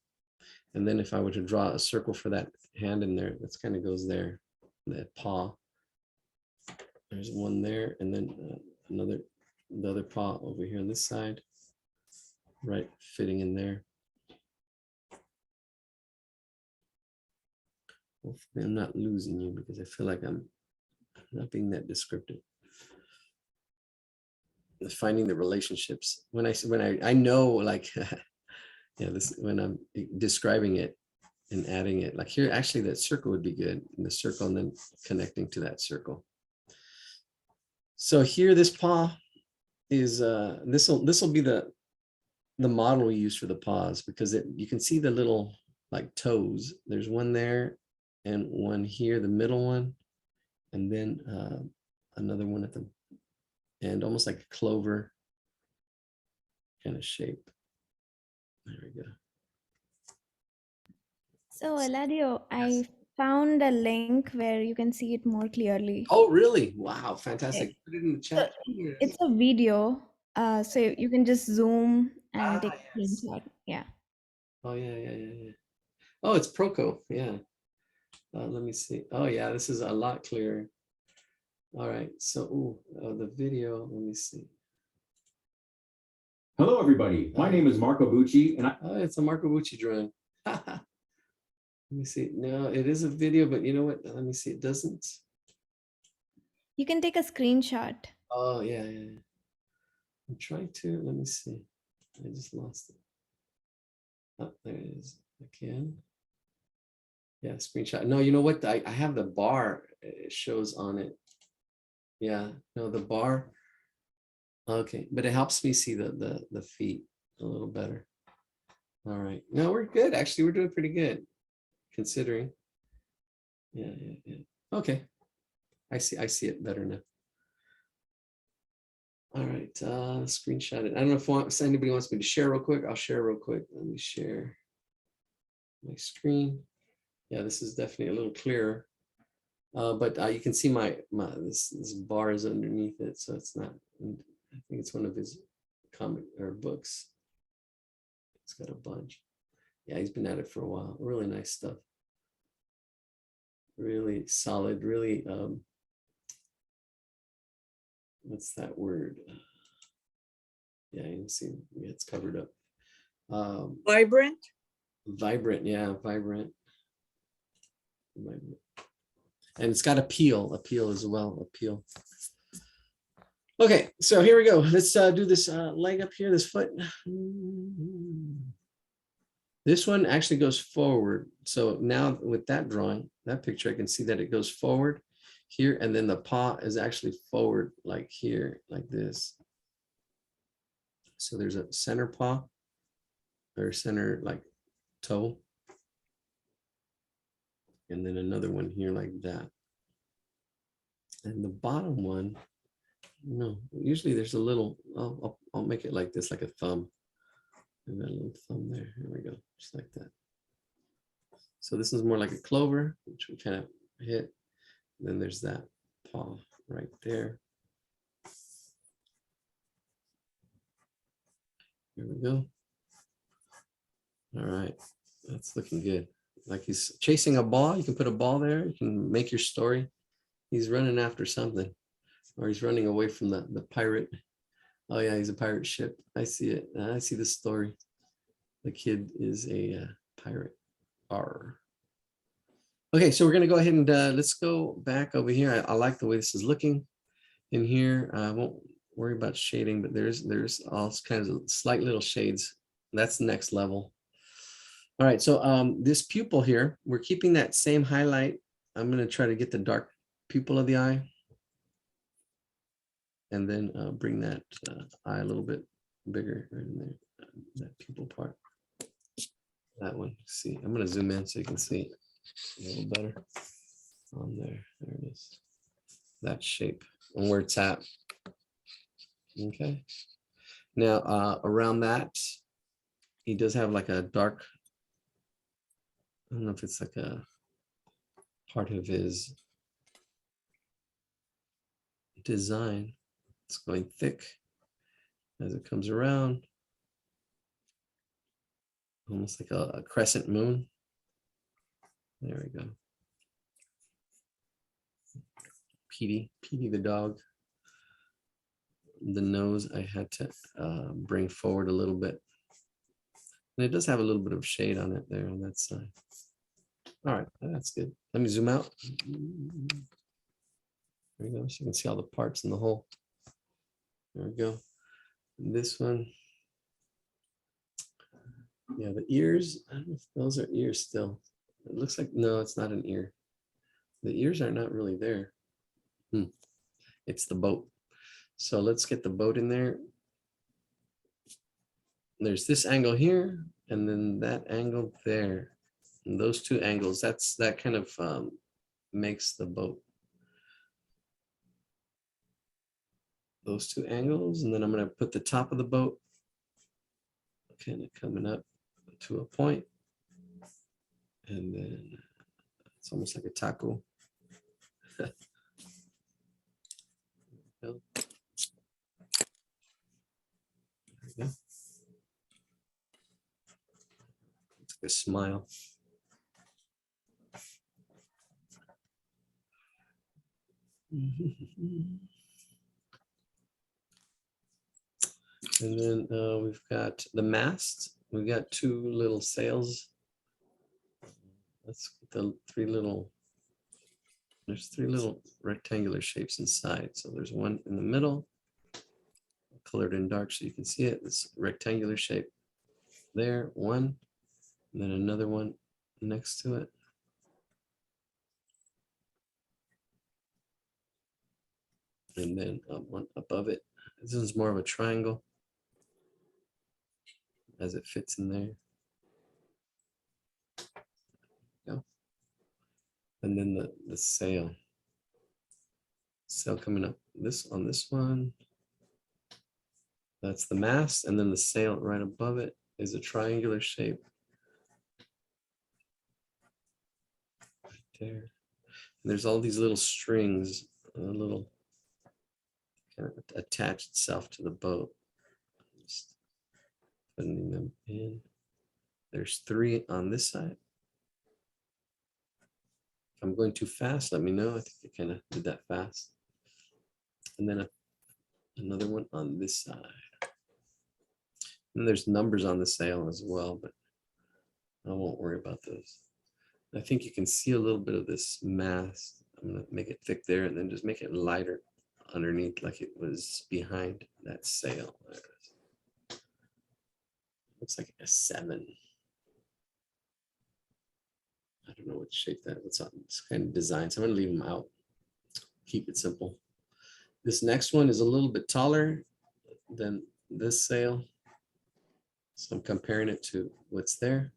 And then if I were to draw a circle for that hand in there, that's kind of goes there, that paw. There's one there, and then the other paw over here on this side, right, fitting in there. Hopefully I'm not losing you because I feel like I'm not being that descriptive. Finding the relationships when I know, like yeah, this when I'm describing it and adding it, like here actually that circle would be good in the circle and then connecting to that circle. So here this paw is this will be the model we use for the paws, because you can see the little like toes. There's one there and one here, the middle one, and then another one at the end, almost like a clover kind of shape. There we go. So Eladio, I found a link where you can see it more clearly. Oh, really? Wow, fantastic. Okay. Put it in the So chat. it's a video, so you can just zoom and take a Yes. screenshot. Yeah. Oh, yeah. Oh, it's Proco. Yeah. Let me see. Oh, yeah, this is a lot clearer. All right. So, the video, let me see. Hello, everybody. My name is Marco Bucci, and Oh, it's a Marco Bucci drawing. Let me see. No, it is a video, but you know what? Let me see. It doesn't. You can take a screenshot. Oh, yeah. I'm trying to. Let me see. I just lost it. Oh, there it is. Again. Yeah, screenshot. No, you know what? I have the bar. It shows on it. Yeah, no, the bar. Okay, but it helps me see the feet a little better. All right. No, we're good. Actually, we're doing pretty good considering. Yeah, yeah, yeah. Okay. I see it better now. All right, screenshot it. I don't know if anybody wants me to share real quick. I'll share real quick. Let me share my screen. Yeah, this is definitely a little clearer. But you can see this bar is underneath it, so it's not. I think it's one of his comic or books. It's got a bunch. Yeah, he's been at it for a while. Really nice stuff. Really solid. Really. What's that word? Yeah, you can see. Yeah, it's covered up. Vibrant. Vibrant. Yeah, vibrant. Vibrant. And it's got appeal as well. Appeal. Okay, so here we go. Let's do this leg up here, this foot. This one actually goes forward. So now with that drawing, that picture, I can see that it goes forward here, and then the paw is actually forward like here, like this. So there's a center paw or center like toe. And then another one here like that. And the bottom one, no, usually there's a little, I'll make it like this, like a thumb. And that little thumb there, here we go, just like that. So this is more like a clover, which we kind of hit. And then there's that paw right there. Here we go. All right, that's looking good. Like he's chasing a ball. You can put a ball there. You can make your story. He's running after something, or he's running away from the pirate. Oh yeah, he's a pirate ship. I see it. I see the story. The kid is a pirate. Arr. Okay, so we're gonna go ahead and let's go back over here. I like the way this is looking in here. I won't worry about shading, but there's all kinds of slight little shades. That's the next level. All right, so this pupil here, we're keeping that same highlight. I'm gonna try to get the dark pupil of the eye. And then bring that eye a little bit bigger right in there, that pupil part. That one, see, I'm gonna zoom in so you can see a little better on there. There it is, that shape and where it's at. Okay, now around that, he does have like a dark, I don't know if it's like a part of his design. It's going thick as it comes around, almost like a crescent moon. There we go. Petey the dog. The nose I had to bring forward a little bit. And it does have a little bit of shade on it there on that side. All right, that's good. Let me zoom out. There we go, so you can see all the parts in the whole. There we go. This one. Yeah, the ears, I don't know if those are ears still. It looks like, no, it's not an ear. The ears are not really there. It's the boat. So let's get the boat in there. There's this angle here, and then that angle there. And those two angles, that kind of makes the boat. Those two angles, and then I'm going to put the top of the boat kind of coming up to a point, and then it's almost like a taco. There we go. It's like a smile. And then we've got the mast. We've got two little sails. Let's get the there's three little rectangular shapes inside. So there's one in the middle, colored in dark so you can see it. This rectangular shape there, one, and then another one next to it. And then one above it. This is more of a triangle as it fits in there. Go. And then the sail. Sail coming up this on this one. That's the mast, and then the sail right above it is a triangular shape. Right there. And there's all these little strings, a little kind of attach itself to the boat. Just putting them in. There's 3 on this side. If I'm going too fast, let me know. I think I kind of did that fast. And then another one on this side. And there's numbers on the sail as well, but I won't worry about those. I think you can see a little bit of this mast. I'm gonna make it thick there and then just make it lighter underneath like it was behind that sail. There it is. Looks like a 7. I don't know what shape that, what's on this kind of design. So I'm gonna leave them out. Keep it simple. This next one is a little bit taller than this sail. So I'm comparing it to what's there.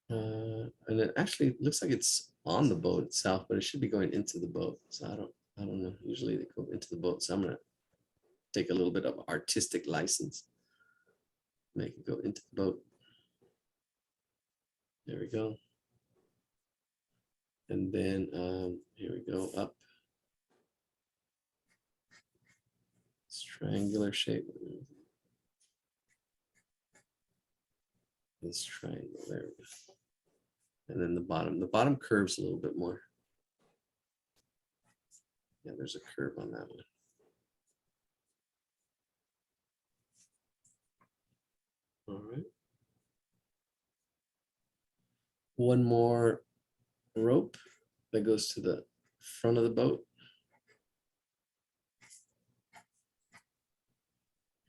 And it actually looks like it's on the boat itself, but it should be going into the boat. So I don't know. Usually they go into the boat. So I'm gonna take a little bit of artistic license. Make it go into the boat. There we go. And then here we go up. It's triangular shape. This triangle, there we go. And then the bottom curves a little bit more. Yeah, there's a curve on that one. All right. One more rope that goes to the front of the boat.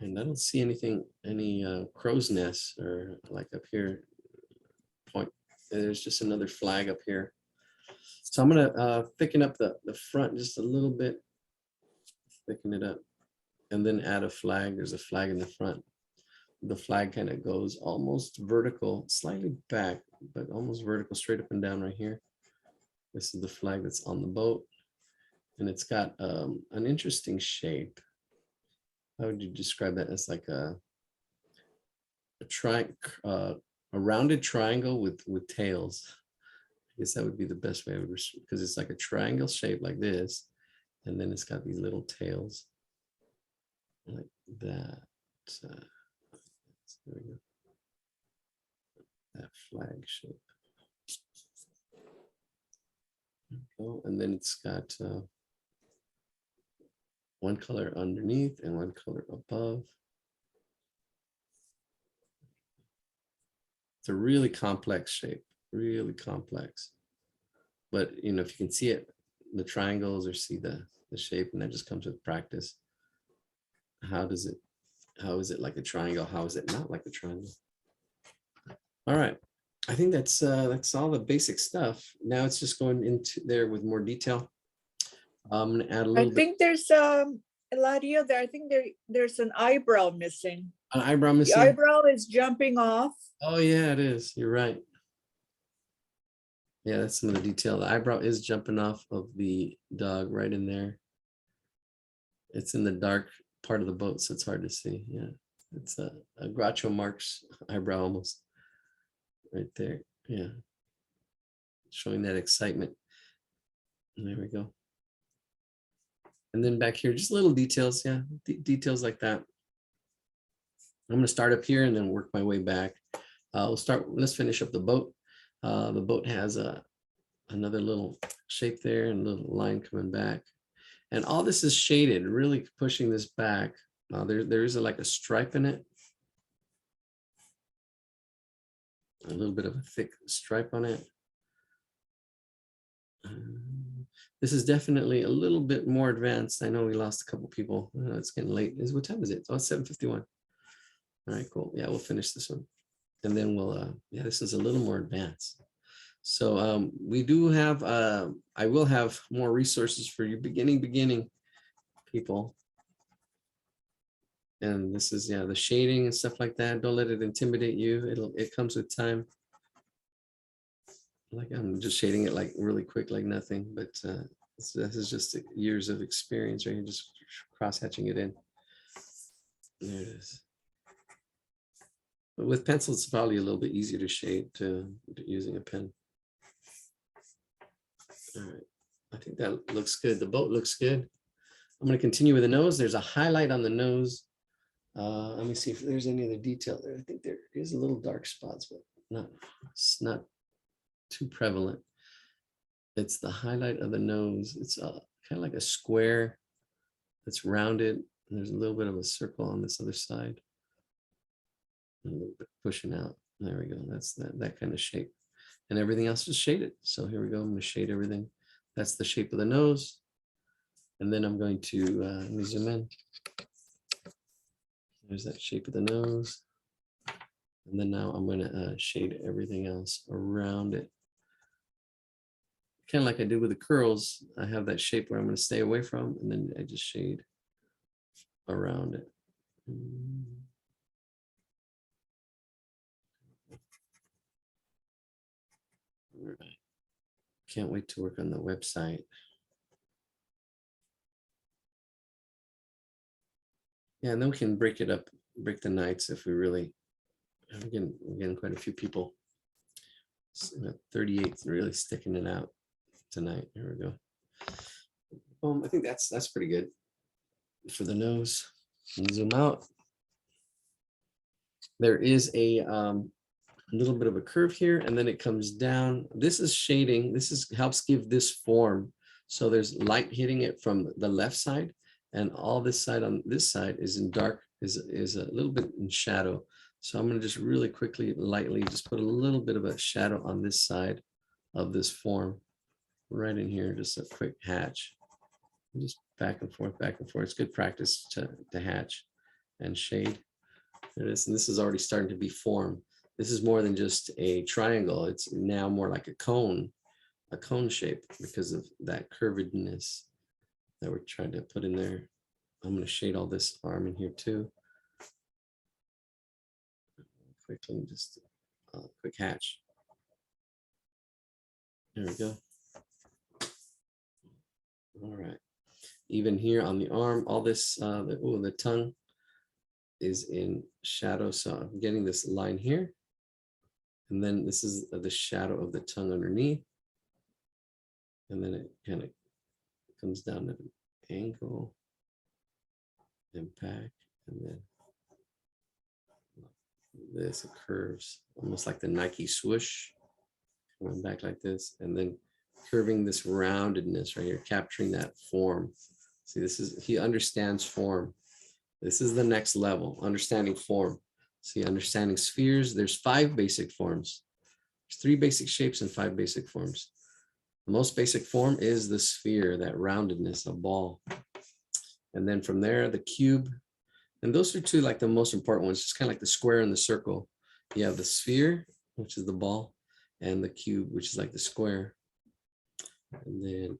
And I don't see anything, any crow's nests or like up here. Point. There's just another flag up here. So I'm gonna thicken up the front just a little bit. Thicken it up. And then add a flag. There's a flag in the front. The flag kind of goes almost vertical, slightly back, but almost vertical, straight up and down right here. This is the flag that's on the boat. And it's got an interesting shape. How would you describe that? As like a rounded triangle with tails. I guess that would be the best way, because it's like a triangle shape like this, and then it's got these little tails like that. There we go. That flag shape. Oh, and then it's got one color underneath and one color above. It's a really complex shape, really complex. But you know, if you can see it, the triangles or see the shape, and that just comes with practice. How is it like a triangle? How is it not like a triangle? All right. I think that's all the basic stuff. Now it's just going into there with more detail. I'm gonna add a little I think there's Eladio there. I think there's an eyebrow missing. an eyebrow The missing. eyebrow is jumping off. Oh yeah, it is. You're right. Yeah, that's some of the detail. The eyebrow is jumping off of the dog right in there. It's in the dark part of the boat, so it's hard to see. Yeah, it's a Groucho Marx eyebrow almost right there. Yeah, showing that excitement. And there we go. And then back here, just little details. Yeah, details like that. I'm going to start up here and then work my way back. Let's finish up the boat. The boat has another little shape there and a little line coming back. And all this is shaded, really pushing this back. There is like a stripe in it. A little bit of a thick stripe on it. This is definitely a little bit more advanced. I know we lost a couple people. It's getting late. What time is it? Oh, it's 7:51. All right, cool. Yeah, we'll finish this one. And then we'll, yeah, this is a little more advanced. So we do have, I will have more resources for you beginning people. And this is, yeah, the shading and stuff like that. Don't let it intimidate you. It comes with time. Like I'm just shading it like really quick, like nothing, but this is just years of experience, right? You're just cross hatching it in. There it is. But with pencil, it's probably a little bit easier to shade using a pen. All right, I think that looks good. The boat looks good. I'm going to continue with the nose. There's a highlight on the nose. Let me see if there's any other detail there. I think there is a little dark spots, but it's not too prevalent. It's the highlight of the nose. It's kind of like a square that's rounded. And there's a little bit of a circle on this other side. A little bit pushing out. There we go. That's that kind of shape. And everything else is shaded. So here we go. I'm going to shade everything. That's the shape of the nose. And then I'm going to let me zoom in. There's that shape of the nose. And then now I'm going to shade everything else around it. Kind of like I did with the curls. I have that shape where I'm going to stay away from, and then I just shade around it. All right. Can't wait to work on the website. Yeah, and then we can break it up, break the nights if we really, we're getting quite a few people. 38 really sticking it out tonight. Here we go. I think that's pretty good for the nose. And zoom out. There is a little bit of a curve here, and then it comes down. This is shading. This helps give this form. So there's light hitting it from the left side, and all this side on this side is in dark, is a little bit in shadow. So I'm going to just really quickly, lightly, just put a little bit of a shadow on this side of this form, right in here, just a quick hatch. Just back and forth, back and forth. It's good practice to hatch and shade. There it is. And this is already starting to be formed. This is more than just a triangle. It's now more like a cone shape because of that curvedness that we're trying to put in there. I'm going to shade all this arm in here too. Quickly, just a quick hatch. There we go. All right. Even here on the arm, all this, the tongue is in shadow. So I'm getting this line here. And then this is the shadow of the tongue underneath. And then it kind of comes down at an angle and back. And then this, it curves almost like the Nike swoosh, going back like this, and then curving this roundedness right here, capturing that form. See, he understands form. This is the next level, understanding form. See, understanding spheres, there's 5 basic forms. There's 3 basic shapes and 5 basic forms. The most basic form is the sphere, that roundedness, a ball. And then from there, the cube. And those are 2 like the most important ones, just kind of like the square and the circle. You have the sphere, which is the ball, and the cube, which is like the square. And then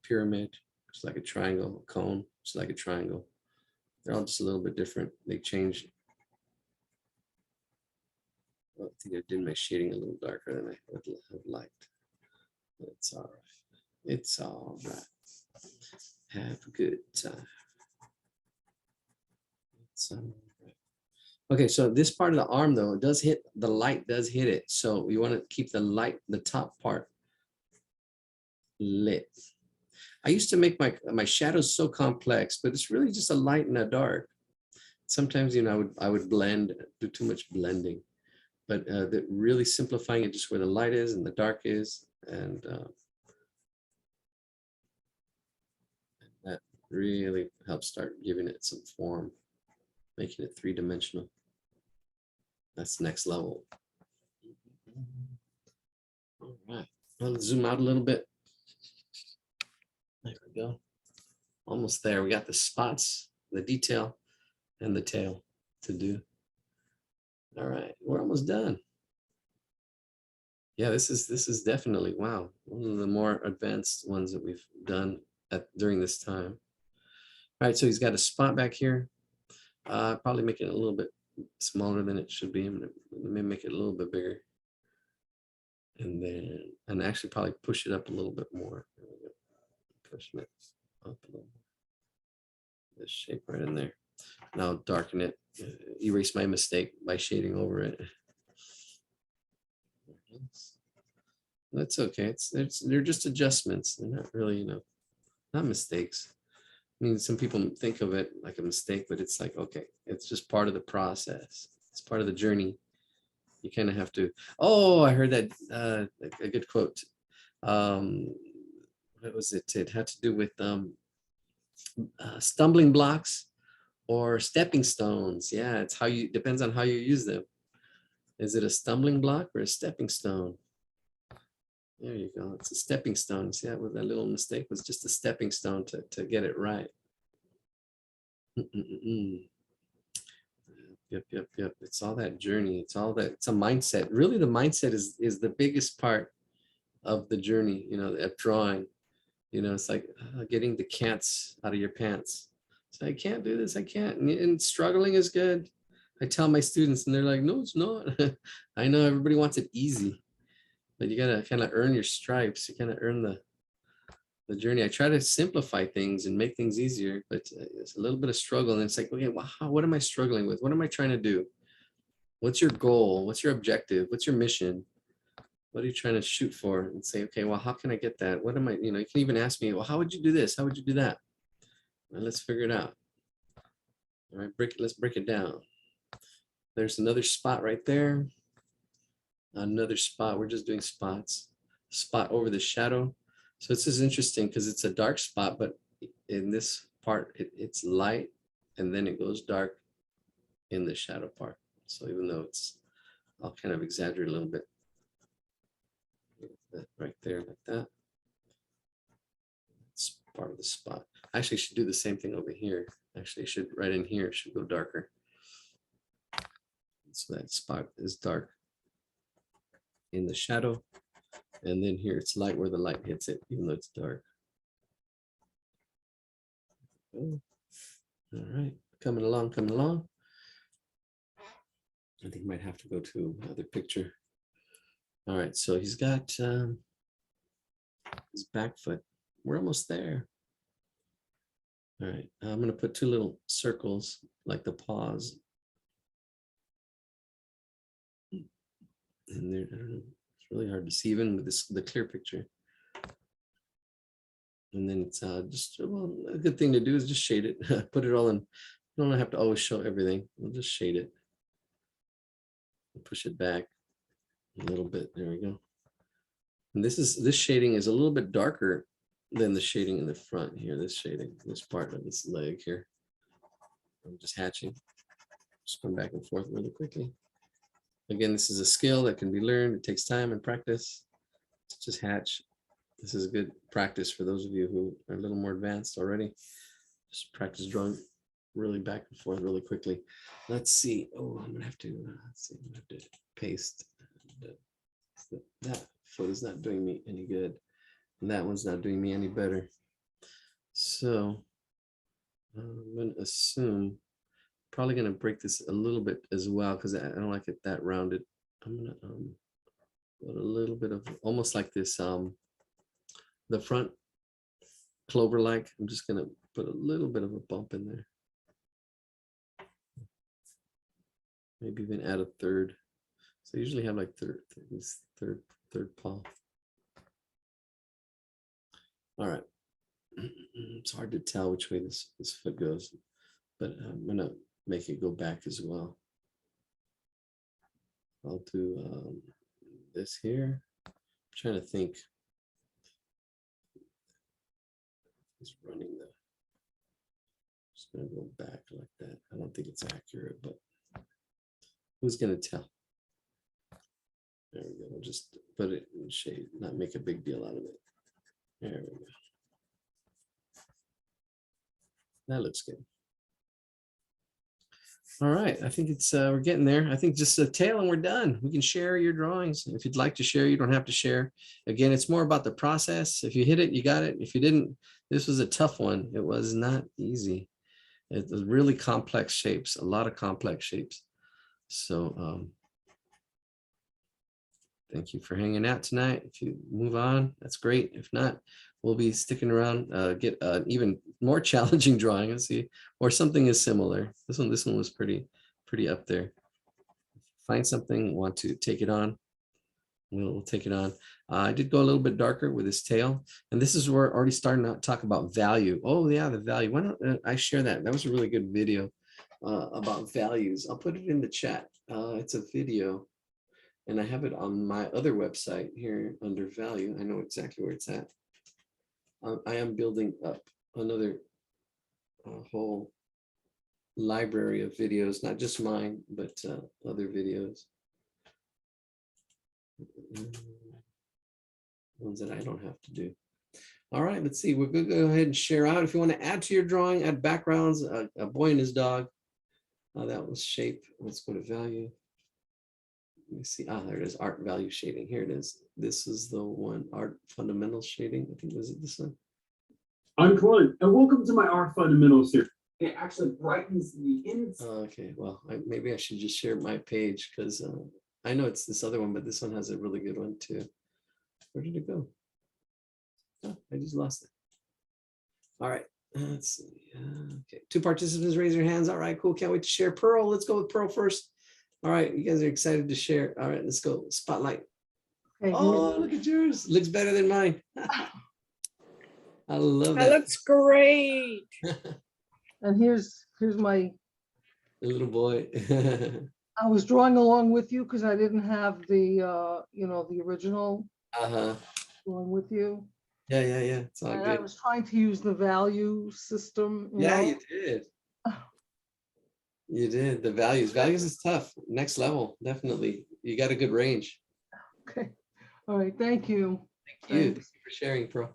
pyramid, which is like a triangle, a cone, which is like a triangle. They're all just a little bit different. They change. Well, I think I did my shading a little darker than I would have liked. But it's all right. It's all right. Have a good time. It's all right. Okay, so this part of the arm though, it does hit, the light does hit it. So we want to keep the light, the top part lit. I used to make my shadows so complex, but it's really just a light and a dark. Sometimes, you know, I would blend, do too much blending, but really simplifying it just where the light is and the dark is, and that really helps start giving it some form, making it 3-dimensional. That's next level. All right, I'll zoom out a little bit. There we go. Almost there. We got the spots, the detail, and the tail to do. All right, we're almost done. Yeah, this is definitely, wow, one of the more advanced ones that we've done during this time. All right, so he's got a spot back here. Probably make it a little bit smaller than it should be. Let me make it a little bit bigger. And actually probably push it up a little bit more. There we go. Pushing it up a little. This shape right in there. Now darken it. Erase my mistake by shading over it. That's okay. They're just adjustments. They're not really, not mistakes. I mean, some people think of it like a mistake, but it's like, okay, it's just part of the process. It's part of the journey. You kind of have to, oh, I heard that, a good quote. What was it? It had to do with stumbling blocks or stepping stones. Yeah, it's depends on how you use them. Is it a stumbling block or a stepping stone? There you go. It's a stepping stone. See, that little mistake was just a stepping stone to get it right. Yep. It's all that journey. It's a mindset. Really, the mindset is the biggest part of the journey, of drawing. It's like getting the can'ts out of your pants. So I can't do this. I can't. And struggling is good. I tell my students and they're like, no, it's not. I know everybody wants it easy, but you got to kind of earn your stripes. You kind of earn the journey. I try to simplify things and make things easier, but it's a little bit of struggle. And it's like, okay, well, what am I struggling with? What am I trying to do? What's your goal? What's your objective? What's your mission? What are you trying to shoot for? And say, okay, well, how can I get that? What am I, you can even ask me, well, how would you do this? How would you do that? Well, let's figure it out. All right, let's break it down. There's another spot right there. Another spot. We're just doing spots. Spot over the shadow. So this is interesting because it's a dark spot, but in this part, it's light and then it goes dark in the shadow part. So even though I'll kind of exaggerate a little bit. Right there, like that. It's part of the spot. Actually, should do the same thing over here. Actually, should right in here should go darker. So that spot is dark in the shadow. And then here it's light where the light hits it, even though it's dark. All right, coming along. I think I might have to go to another picture. All right, so he's got his back foot. We're almost there. All right, I'm going to put two little circles like the paws. And there, I don't know, it's really hard to see even with the clear picture. And then it's just, well, a good thing to do is just shade it. Put it all in. You don't have to always show everything. We'll just shade it. Push it back a little bit. There we go. And this shading is a little bit darker than the shading in the front here. This shading, this part of this leg here. I'm just hatching. Just come back and forth really quickly. Again, this is a skill that can be learned. It takes time and practice. Just hatch. This is a good practice for those of you who are a little more advanced already. Just practice drawing really back and forth really quickly. Let's see. Oh, I'm gonna have to let's see. I'm gonna have to paste. That foot is not doing me any good, and that one's not doing me any better. So I'm gonna assume probably gonna break this a little bit as well because I don't like it that rounded. I'm gonna put a little bit of almost like this the front clover like. I'm just gonna put a little bit of a bump in there. Maybe even add a third. So I usually have like third paw. All right. It's hard to tell which way this foot goes, but I'm gonna make it go back as well. I'll do this here. I'm trying to think. It's running the. Just gonna go back like that. I don't think it's accurate, but who's gonna tell? There we go. We'll just put it in shade, not make a big deal out of it. There we go. That looks good. All right, I think it's we're getting there. I think just a tail and we're done. We can share your drawings. If you'd like to share, you don't have to share. Again, it's more about the process. If you hit it, you got it. If you didn't, this was a tough one. It was not easy. It was really complex shapes, a lot of complex shapes. So thank you for hanging out tonight. If you move on, that's great. If not, we'll be sticking around, get an even more challenging drawing and see, or something is similar. This one was pretty up there. Find something, want to take it on, we'll take it on. I did go a little bit darker with his tail, and this is where we're already starting to talk about value. Oh yeah, the value. Why don't I share that? That was a really good video about values. I'll put it in the chat. It's a video, and I have it on my other website here under value. I know exactly where it's at. I am building up another whole library of videos, not just mine, but other videos. Ones that I don't have to do. All right, let's see. We're going to go ahead and share out. If you want to add to your drawing, add backgrounds, a boy and his dog. That was shape. Let's go to value. Let me see. There it is. Art value shading. Here it is. This is the one. Art fundamental shading. I think was it this one? I'm Clint, and welcome to my Art Fundamentals here. It actually brightens the inside. Okay, well, maybe I should just share my page because I know it's this other one, but this one has a really good one too. Where did it go? Oh, I just lost it. All right, let's see. Okay, 2 participants raise your hands. All right, cool. Can't wait to share. Pearl, let's go with Pearl first. All right, you guys are excited to share. All right, let's go. Spotlight. Okay, Oh, look at yours. Looks better than mine. I love That that. looks great. and here's my, The little boy. I was drawing along with you because I didn't have the, the original Uh-huh. drawing with you. Yeah. It's all And I good. was trying to use the value system. Yeah, you did. You did. The values. Values is tough. Next level, definitely. You got a good range. Okay. All right. Thank you. Thank you. Thanks. Thank you for sharing, Pro.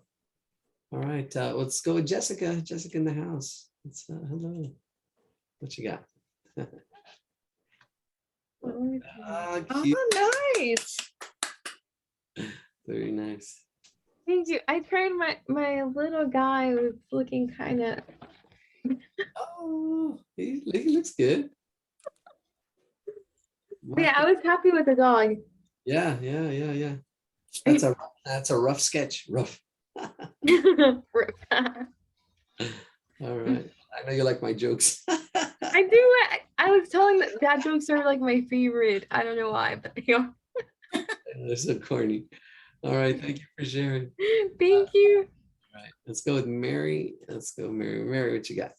All right, let's go with Jessica. Jessica in the house. It's, hello. What you got? Cute. Oh, nice. Very nice. Thank you. I tried my little guy was looking kind of. Oh, he looks good. Yeah, I was happy with the dog. Yeah. That's a rough sketch. Rough. Rip. All right. I know you like my jokes. I do. I was telling that dad jokes are like my favorite. I don't know why, but They're so corny. All right. Thank you for sharing. thank you. All right. Let's go with Mary. Let's go, Mary. Mary, what you got?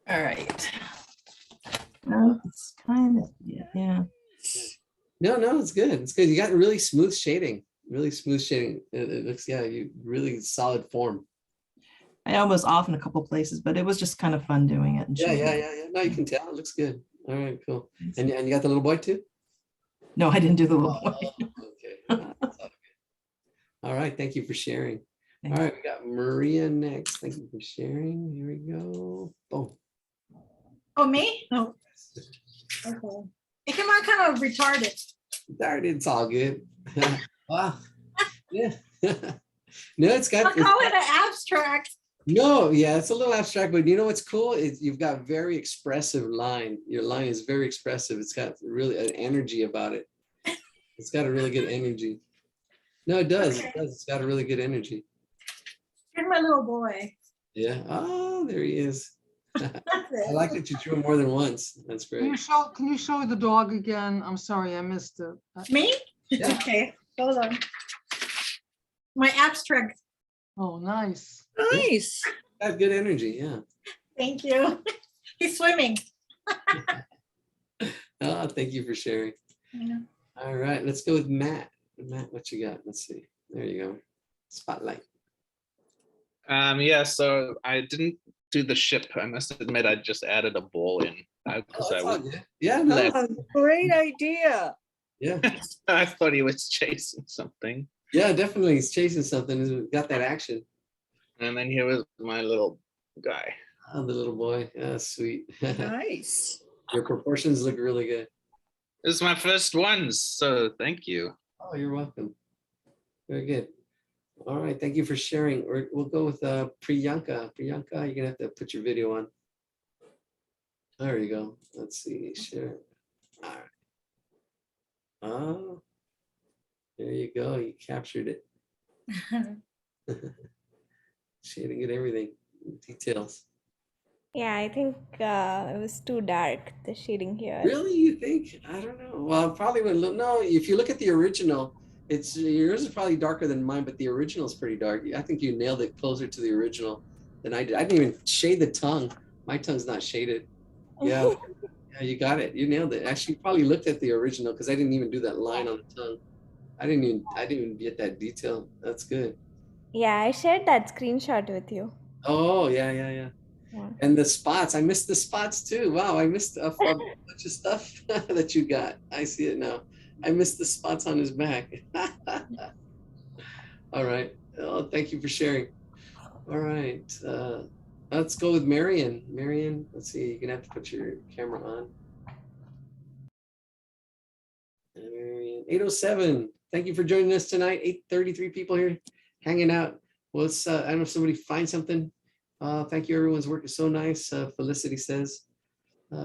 All right. No, it's kind of, yeah. No, it's good. It's good. You got really smooth shading. Really smooth shading. It looks, yeah, you really solid form. I know it was off in a couple places, but it was just kind of fun doing it. And Yeah. showing No, you can tell. It looks good. All right, cool. And you got the little boy too? No, I didn't do the little boy. Okay. That's all good. All right. Thank you for sharing. All Thanks. right. We got Maria next. Thank you for sharing. Here we go. Boom. Oh, me? Oh. Okay. It came out kind of retarded. Darn, it's all good. Wow. Yeah. No, it's got. I'll call it an abstract. No, yeah, it's a little abstract, but you know what's cool is you've got very expressive line. Your line is very expressive. It's got really an energy about it. It's got a really good energy. No, it does. Okay. It does. It's got a really good energy. Here's my little boy. Yeah. Oh, there he is. That's I it. like that you drew him more than once. That's Can you great. can you show the dog again? I'm sorry, I missed it. Me? Yeah. Okay, hold on. My abstract. Oh, nice. Nice. Got good energy. Yeah. Thank you. He's swimming. Oh, thank you for sharing. Yeah. All right, let's go with Matt. Matt, what you got? Let's see. There you go. Spotlight. Yeah, so I didn't do the ship. I must admit, I just added a ball in. Oh, Because that's all good. Yeah, no. Left. Oh, great idea. Yeah. I thought he was chasing something. Yeah, definitely. He's chasing something. He's got that action. And then here was my little guy. Oh, the little boy. Yeah, sweet. Nice. Your proportions look really good. This is my first one, so thank you. Oh, you're welcome. Very good. All right, thank you for sharing. We'll go with Priyanka. Priyanka, you're gonna have to put your video on. There you go. Let's see, share. All right. Oh, there you go. You captured it. Shading it, everything, details. Yeah, I think it was too dark, the shading here. Really, you think? I don't know. Well, probably would look. No, if you look at the original, it's yours is probably darker than mine, but the original is pretty dark. I think you nailed it closer to the original than I did. I didn't even shade the tongue. My tongue's not shaded. Yeah, yeah, you got it. You nailed it. Actually, you probably looked at the original because I didn't even do that line on the tongue. I didn't even get that detail. That's good. Yeah, I shared that screenshot with you. Oh, yeah, yeah, yeah. Yeah. And the spots, I missed the spots too. Wow, I missed a bunch of stuff that you got. I see it now. I missed the spots on his back. All right. Oh, thank you for sharing. All right. Let's go with Marion. Marion, let's see. You're gonna have to put your camera on. Marion, 807. Thank you for joining us tonight. 833 people here hanging out. Well, let's, I don't know if somebody finds something. Thank you. Everyone's work is so nice. Felicity says,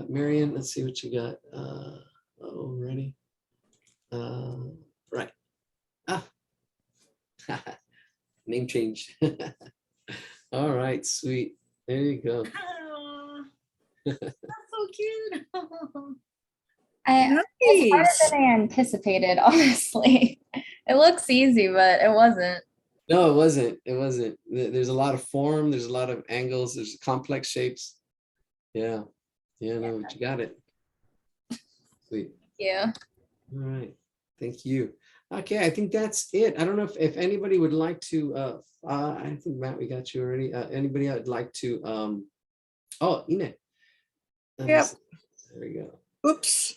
Marion, let's see what you got. Oh, ready? Right. Ah, name change. All right, sweet. There you go. Oh, that's so cute. It's harder Nice. than I anticipated, honestly. It looks easy, but it wasn't. No, it wasn't. It wasn't. There's a lot of form. There's a lot of angles. There's complex shapes. Yeah. Yeah, no, but you got it. Sweet. Yeah. All right. Thank you. Okay, I think that's it. I don't know if anybody would like to, I think Matt, we got you already. Anybody would like to, oh, Ine. Yep. There we go. Oops,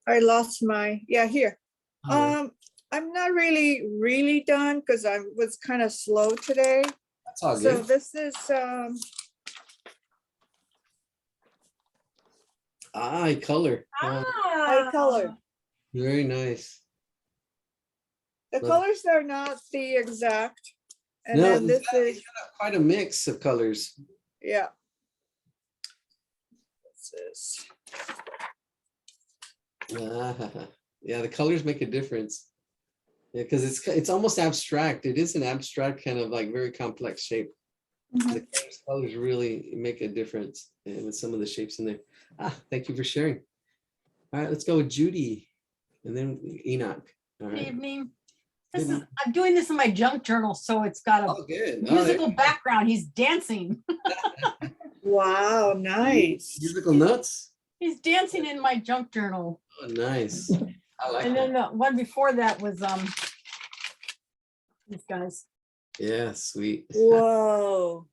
I lost my, yeah, here. All right. I'm not really done because I was kind of slow today. That's all So good. this is, Ah, color. eye color. Very nice. The Love it. colors are not the exact. And No, then this it's is, got quite a mix of colors. yeah. This is, Yeah, the colors make a difference. Yeah, because it's almost abstract. It is an abstract kind of like very complex shape. The colors really make a difference with some of the shapes in there. Thank you for sharing. All right, let's go with Judy and then Enoch. All Good right. evening. Good evening. I'm doing this in my junk journal, so it's got a Oh, good. musical background. He's dancing. wow, nice. Musical nuts. He's dancing in my junk journal. Oh, nice. I like And then that. the one before that was these guys. Yeah, sweet. Whoa.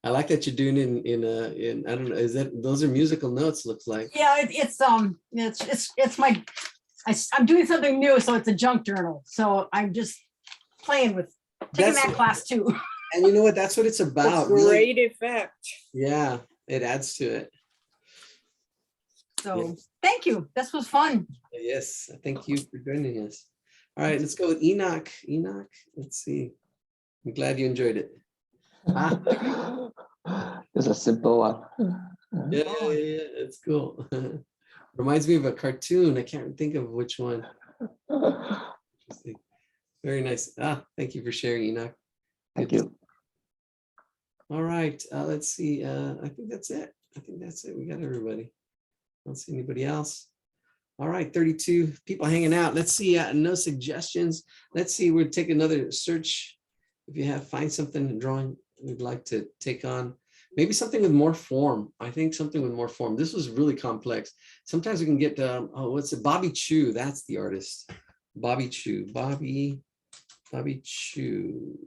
I like that you're doing it in I don't know, is that those are musical notes, looks like. Yeah, it's my I'm doing something new, so it's a junk journal. So I'm just playing with taking That's- that class too. And you know what? That's what it's about. That's Really. great effect. Yeah, it adds to it. So Yeah. thank you. This was fun. Yes, thank you for joining us. All right, let's go with Enoch. Enoch, let's see. I'm glad you enjoyed it. It's a simple one. Yeah, it's cool. Reminds me of a cartoon. I can't think of which one. Interesting. Very nice. Thank you for sharing, Enoch. Thank you. All right, let's see. I think that's it. We got everybody. I don't see anybody else. All right, 32 people hanging out. Let's see. No suggestions. Let's see. We'll take another search. If you find something drawing we'd like to take on, maybe something with more form. I think something with more form. This was really complex. Sometimes we can get what's it? Bobby Chu. That's the artist. Bobby Chu. Bobby Chu.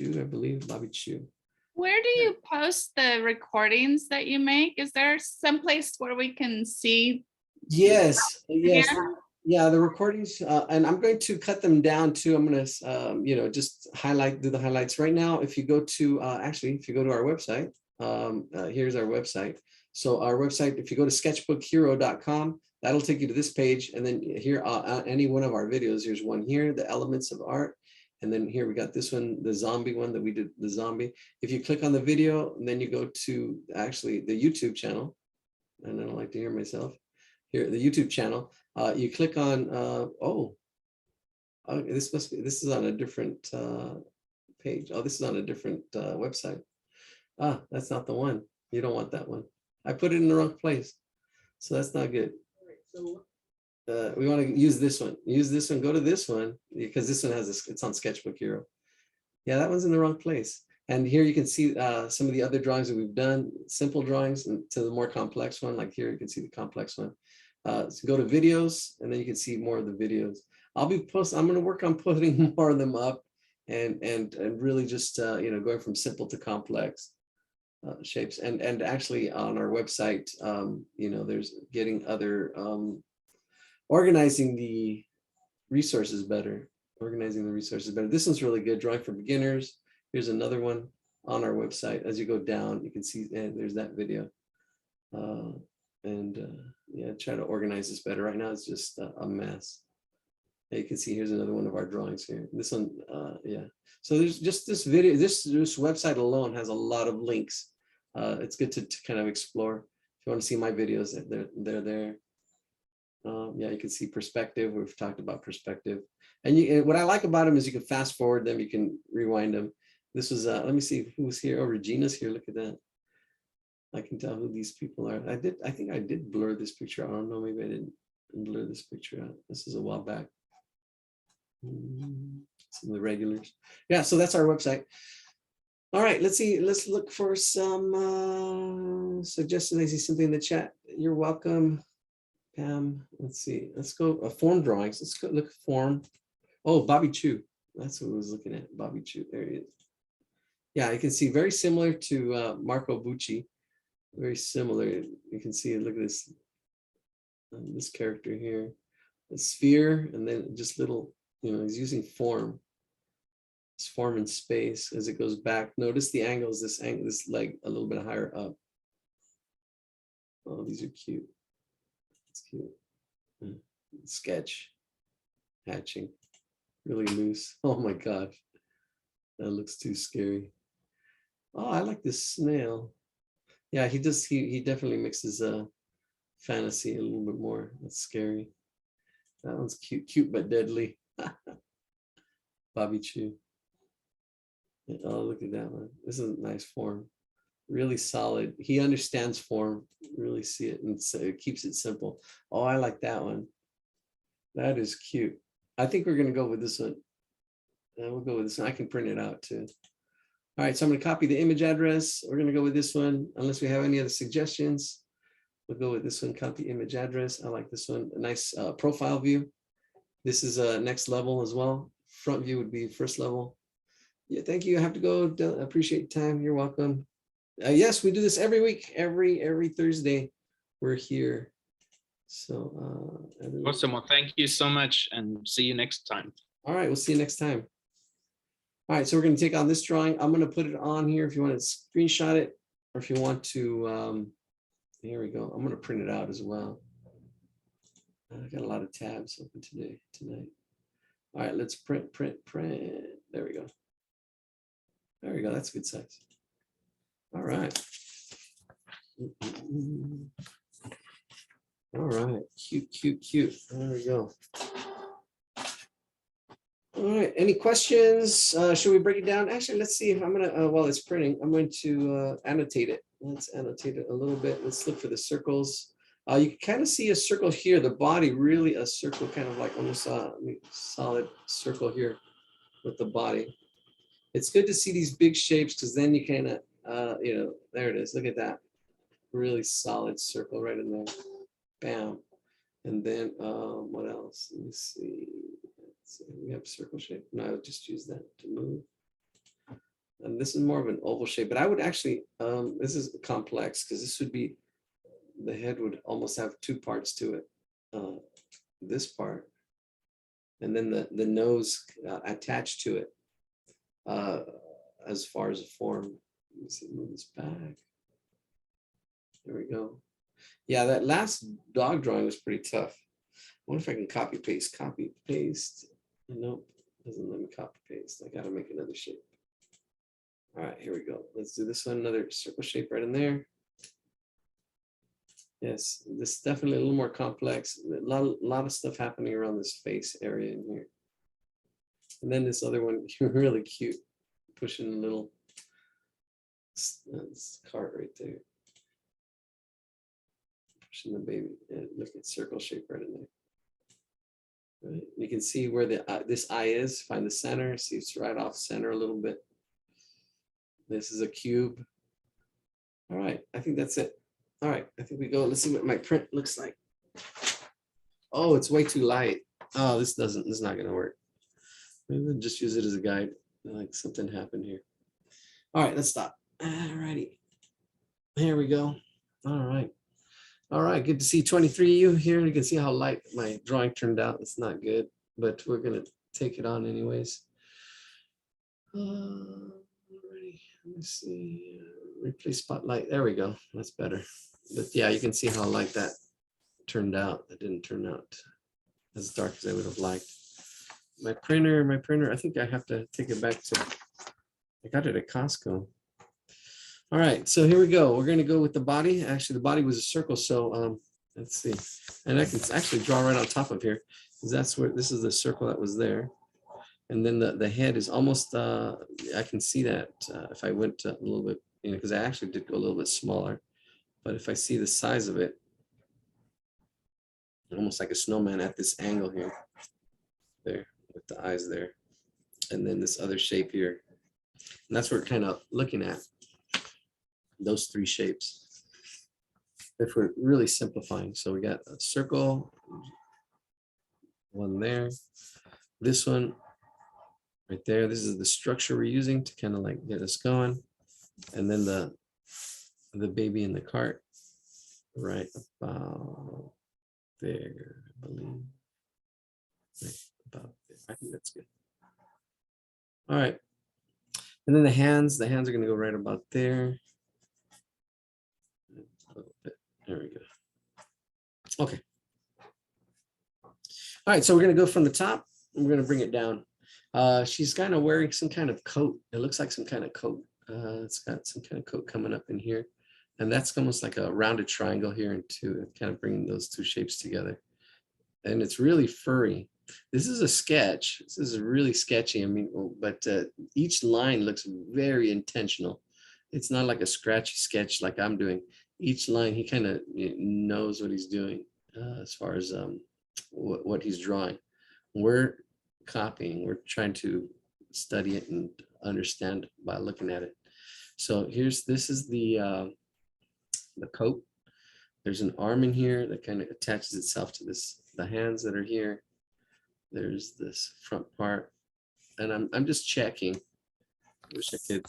I believe Bobby Chu. Where do you post the recordings that you make? Is there some place where we can see? Yes. again? Yeah, the recordings, and I'm going to cut them down too. I'm going to, just do the highlights right now. If you go to, if you go to our website, here's our website. So our website, if you go to sketchbookhero.com, that'll take you to this page. And then here, any one of our videos, here's one here, the elements of art. And then here we got this one, the zombie one that we did, the zombie. If you click on the video and then you go to actually the YouTube channel, and I don't like to hear myself, here, the YouTube channel, you click on, this is on a different page. Oh, this is on a different website. Ah, that's not the one. You don't want that one. I put it in the wrong place. So that's not good. We want to use this one. Use this one, go to this one, because this one has this, it's on Sketchbook Hero. Yeah, that one's in the wrong place. And here you can see some of the other drawings that we've done, simple drawings, and to the more complex one, like here you can see the complex one. So go to videos, and then you can see more of the videos. I'm going to work on putting more of them up and really just, going from simple to complex shapes. And actually on our website, there's getting other, organizing the resources better. This one's really good, drawing for beginners. Here's another one on our website. As you go down, you can see, and there's that video. Try to organize this better. Right now, it's just a mess. You can see here's another one of our drawings here. This one, So there's just this video, this website alone has a lot of links. It's good to kind of explore. If you want to see my videos, they're there. You can see perspective. We've talked about perspective. And what I like about them is you can fast forward them, you can rewind them. This was, let me see who's here. Oh, Regina's here. Look at that. I can tell who these people are. I think I did blur this picture. I don't know, maybe I didn't blur this picture out. This is a while back. Some of the regulars. Yeah, so that's our website. All right, let's see. Let's look for some suggestions. I see something in the chat. You're welcome, Pam. Let's see. Let's go form drawings. Let's go look form. Oh, Bobby Chu. That's what I was looking at. Bobby Chu. There he is. Yeah, you can see very similar to Marco Bucci. Very similar. You can see. Look at this. This character here. A sphere, and then just little. He's using form. It's form in space as it goes back. Notice the angles. This leg a little bit higher up. Oh, these are cute. It's cute. Sketch. Hatching. Really loose. Oh my gosh. That looks too scary. Oh, I like this snail. Yeah, he definitely mixes fantasy a little bit more. That's scary. That one's cute but deadly. Bobby Chu. Oh, look at that one. This is a nice form. Really solid. He understands form. Really see it, and so it keeps it simple. Oh, I like that one. That is cute. I think we're gonna go with this one. We'll go with this one. I can print it out too. All right, so I'm gonna copy the image address. We're gonna go with this one, unless we have any other suggestions. We'll go with this one, copy image address. I like this one. A nice profile view. This is a next level as well. Front view would be first level. Yeah, thank you. I have to go. Appreciate time. You're welcome. Yes, we do this every week. Every Thursday, we're here. So awesome. Well, thank you so much, and see you next time. All right, we'll see you next time. All right, so we're going to take on this drawing. I'm going to put it on here if you want to screenshot it, or if you want to. Here we go. I'm going to print it out as well. I got a lot of tabs open tonight. All right, let's print. There we go. There we go. That's a good size. All right. All right. Cute. There we go. All right. Any questions? Should we break it down? Actually, let's see if I'm going to, while it's printing, I'm going to annotate it. Let's annotate it a little bit. Let's look for the circles. You can kind of see a circle here, the body, really a circle, kind of like almost a solid circle here with the body. It's good to see these big shapes, because then you kind of, there it is. Look at that. Really solid circle right in there. Bam. And then what else? Let me see. We have circle shape. No, I would just use that to move. And this is more of an oval shape, but I would actually, this is complex, because this would be, the head would almost have two parts to it. This part, and then the nose attached to it. As far as the form, let me see, move this back. There we go. Yeah, that last dog drawing was pretty tough. I wonder if I can copy paste. Nope, doesn't let me copy paste. I gotta make another shape. All right, here we go. Let's do this one, another circle shape right in there. Yes, this is definitely a little more complex. A lot of stuff happening around this face area in here. And then this other one, really cute, pushing a little this cart right there. Pushing the baby, and look at circle shape right in there. Right. You can see where the this eye is. Find the center. See, it's right off center a little bit. This is a cube. All right, I think that's it. All right, I think we go. Let's see what my print looks like. Oh, it's way too light. Oh, this is not gonna work. Maybe we'll just use it as a guide. Like something happened here. All right, let's stop. All righty. Here we go. All right. All right, good to see 23 of you here. You can see how light my drawing turned out. It's not good, but we're gonna take it on anyways. Alrighty, let me see. Replace spotlight. There we go. That's better. But yeah, you can see how light that turned out. It didn't turn out as dark as I would have liked. My printer, I think I have to take it back to, I got it at Costco. All right, so here we go. We're going to go with the body. Actually, the body was a circle, so let's see. And I can actually draw right on top of here, because that's where, this is the circle that was there. And then the head is almost, I can see that if I went a little bit, you know, because I actually did go a little bit smaller. But if I see the size of it, almost like a snowman at this angle here, there, with the eyes there. And then this other shape here. And that's what we're kind of looking at. Those three shapes, if we're really simplifying. So we got a circle, one there, this one right there. This is the structure we're using to kind of like get us going. And then the baby in the cart right about there, I believe. Right about there. I think that's good. All right. And then the hands are going to go right about there. A little bit. There we go. Okay. All right, so we're going to go from the top and we're going to bring it down. She's kind of wearing some kind of coat. It looks like some kind of coat. It's got some kind of coat coming up in here. And that's almost like a rounded triangle here and two, kind of bringing those two shapes together. And it's really furry. This is a sketch. This is really sketchy. I mean, but each line looks very intentional. It's not like a scratchy sketch like I'm doing. Each line, he kind of knows what he's doing as far as what he's drawing. We're copying. We're trying to study it and understand by looking at it. So this is the coat. There's an arm in here that kind of attaches itself to the hands that are here. There's this front part, and I'm just checking. I wish I could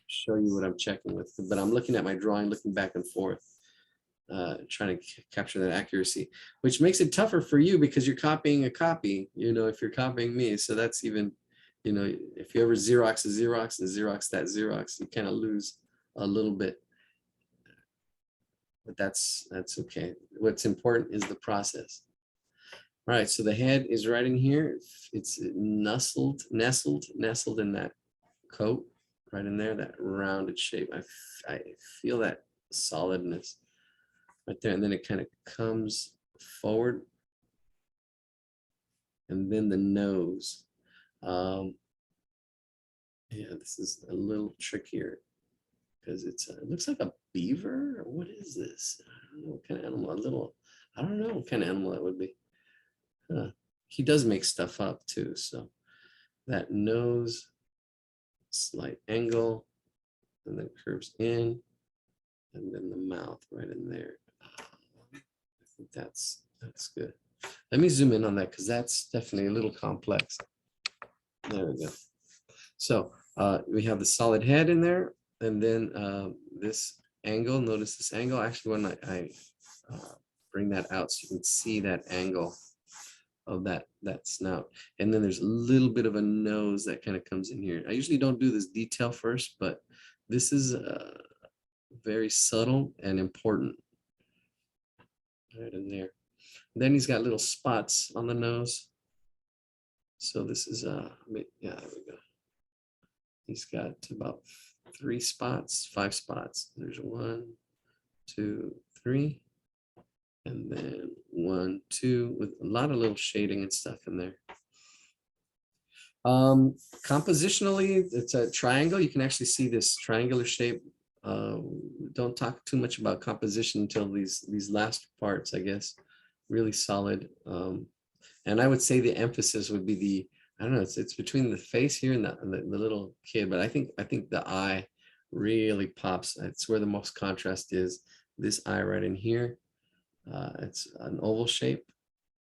show you what I'm checking with, but I'm looking at my drawing, looking back and forth, trying to capture that accuracy, which makes it tougher for you because you're copying a copy, you know, if you're copying me. So that's even, you know, if you ever Xerox a Xerox and Xerox that Xerox, you kind of lose a little bit. But that's okay. What's important is the process. All right, so the head is right in here. It's nestled in that coat, right in there, that rounded shape. I feel that solidness right there. And then it kind of comes forward. And then the nose. Yeah, this is a little trickier because it looks like a beaver. What is this? I don't know what kind of animal. I don't know what kind of animal that would be. He does make stuff up too. So that nose, slight angle, and then curves in, and then the mouth right in there. I think that's good. Let me zoom in on that because that's definitely a little complex. There we go. So we have the solid head in there, and then this angle. Notice this angle. Actually, when I bring that out so you can see that angle of that snout, and then there's a little bit of a nose that kind of comes in here. I usually don't do this detail first, but this is very subtle and important. Right in there. Then he's got little spots on the nose. So this is yeah, there we go. He's got about 5 spots. There's 1, 2, 3, and then 1, 2, with a lot of little shading and stuff in there. Compositionally, it's a triangle. You can actually see this triangular shape. Don't talk too much about composition until these last parts, I guess. Really solid. And I would say the emphasis would be I don't know, it's between the face here and the little kid, but I think the eye really pops. It's where the most contrast is. This eye right in here. It's an oval shape,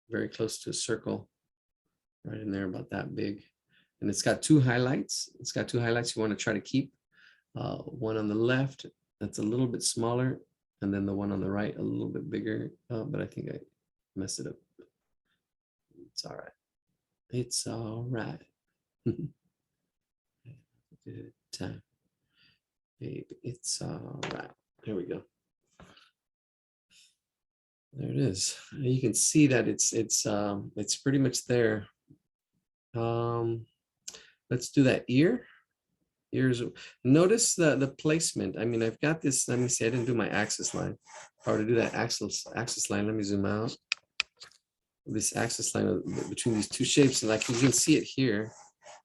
very close to a circle, right in there, about that big. And it's got 2 highlights. It's got 2 highlights you want to try to keep. One on the left, that's a little bit smaller, and then the one on the right, a little bit bigger, but I think I messed it up. It's all right. It's all right. Good time. Baby, it's all right. There we go. There it is. You can see that it's pretty much there. Let's do that ear. Ears. Notice the placement. I mean, I've got this. Let me see. I didn't do my axis line. If I were to do that axis line, let me zoom out. This axis line between these 2 shapes, and like you can see it here.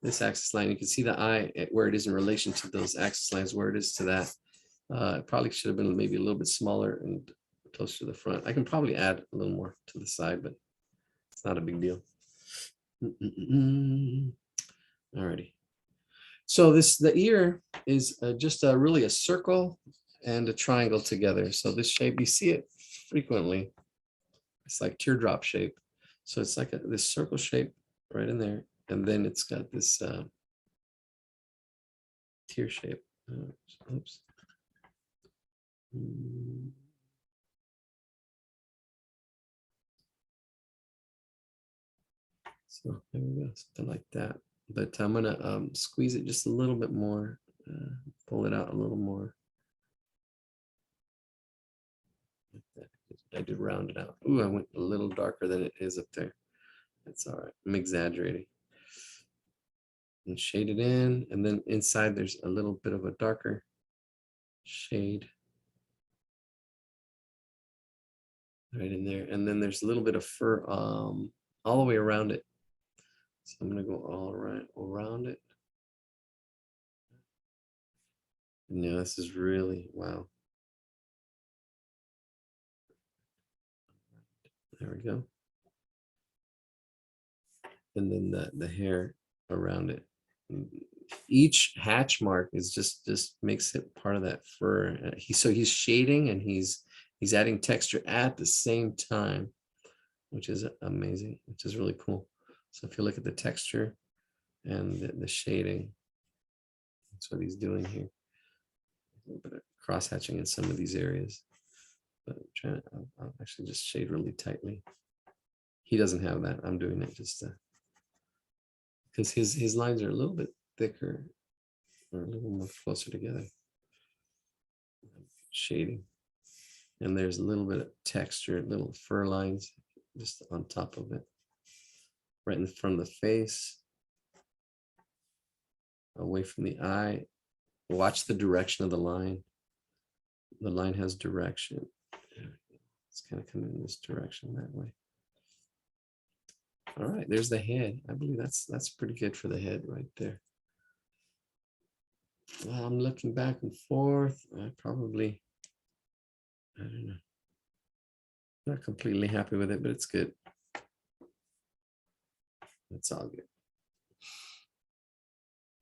This axis line, you can see the eye where it is in relation to those axis lines, where it is to that. It probably should have been maybe a little bit smaller and closer to the front. I can probably add a little more to the side, but it's not a big deal. Alrighty. So the ear is just really a circle and a triangle together. So this shape, you see it frequently. It's like teardrop shape. So it's like this circle shape right in there. And then it's got this tear shape. Oops. So there we go, something like that. But I'm gonna squeeze it just a little bit more, pull it out a little more. Like that. I did round it out. Ooh, I went a little darker than it is up there. That's all right. I'm exaggerating. And shade it in, and then inside there's a little bit of a darker shade right in there, and then there's a little bit of fur all the way around it. So I'm gonna go all around it. And yeah, this is really wow. There we go. And then the hair around it. Each hatch mark is just makes it part of that fur. So he's shading and he's adding texture at the same time, which is amazing, which is really cool. So if you look at the texture and the shading, that's what he's doing here. A little bit of cross hatching in some of these areas, but I'll actually just shade really tightly. He doesn't have that. I'm doing it just because his lines are a little bit thicker or a little more closer together. Shading. And there's a little bit of texture, little fur lines just on top of it. Right in front of the face. Away from the eye. Watch the direction of the line. The line has direction. It's kind of coming in this direction that way. All right, there's the head. I believe that's pretty good for the head right there. Well, I'm looking back and forth. I don't know. Not completely happy with it, but it's good. It's all good.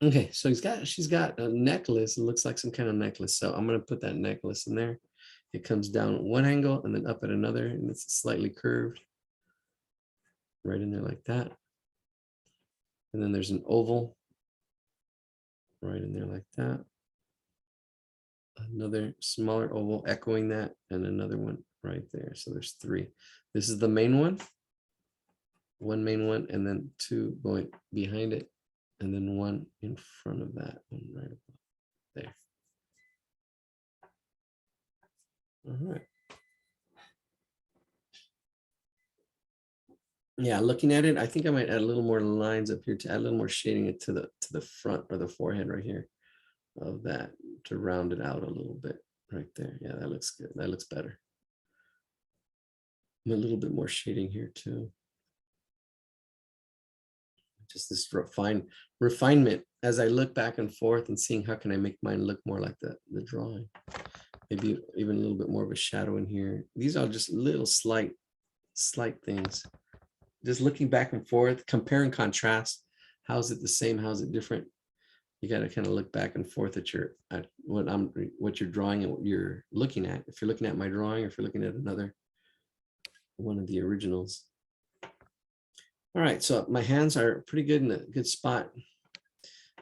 Okay, so she's got a necklace. It looks like some kind of necklace. So I'm gonna put that necklace in there. It comes down at one angle and then up at another, and it's slightly curved. Right in there like that. And then there's an oval right in there like that. Another smaller oval echoing that, and another one right there. So there's 3. This is the main one. One main one, and then 2 going behind it, and then 1 in front of that one right above there. All right. Yeah, looking at it, I think I might add a little more lines up here to add a little more shading it to the front or the forehead right here of that to round it out a little bit right there. Yeah, that looks good. That looks better. And a little bit more shading here too. Just this refinement as I look back and forth and seeing how can I make mine look more like the drawing. Maybe even a little bit more of a shadow in here. These are just little slight things. Just looking back and forth, compare and contrast. How's it the same? How's it different? You got to kind of look back and forth at what you're drawing and what you're looking at. If you're looking at my drawing, or if you're looking at another one of the originals. All right, so my hands are pretty good in a good spot.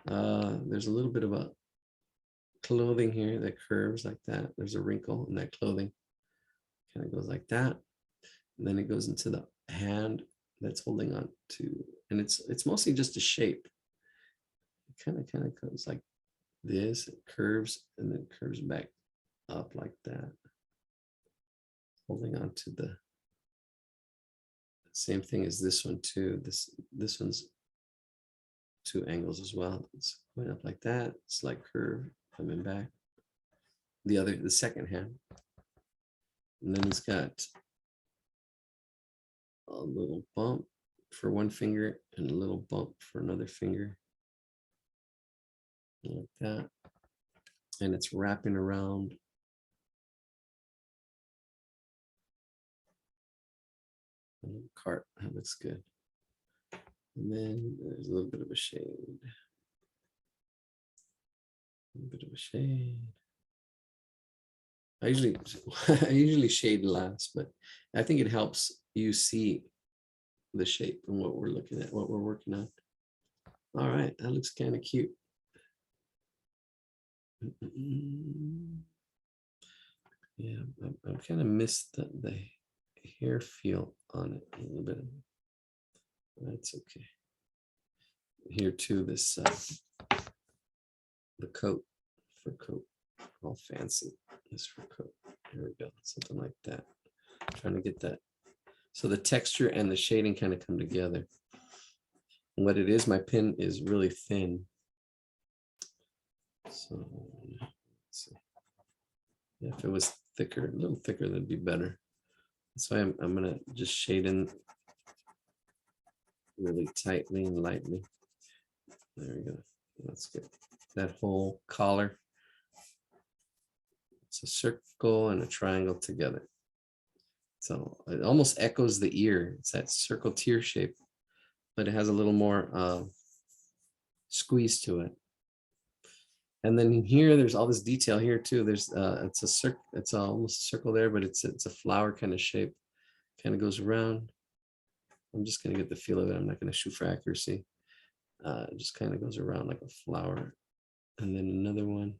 There's a little bit of a clothing here that curves like that. There's a wrinkle in that clothing. Kind of goes like that. And then it goes into the hand that's holding on to, and it's mostly just a shape. It kind of goes like this, it curves and then curves back up like that. Holding on to the same thing as this one too. This one's two angles as well. It's going up like that, slight curve, coming back. The second hand. And then it's got a little bump for one finger and a little bump for another finger. Like that. And it's wrapping around. A little cart, that looks good. And then there's a little bit of a shade. A little bit of a shade. I usually shade last, but I think it helps you see the shape and what we're looking at, what we're working on. All right, that looks kind of cute. Yeah, I kind of missed the hair feel on it a little bit. That's okay. Here too, this the coat, fur coat, all fancy. This fur coat. There we go, something like that. Trying to get that. So the texture and the shading kind of come together. And what it is, my pen is really thin. So let's see. Yeah, if it was thicker, a little thicker, that'd be better. So I'm gonna just shade in really tightly and lightly. There we go. That's good. That whole collar. It's a circle and a triangle together. So it almost echoes the ear. It's that circle tear shape, but it has a little more squeeze to it. And then in here, there's all this detail here too. There's it's a circle. It's almost a circle there, but it's a flower kind of shape. Kind of goes around. I'm just gonna get the feel of it. I'm not gonna shoot for accuracy. It just kind of goes around like a flower. And then another one.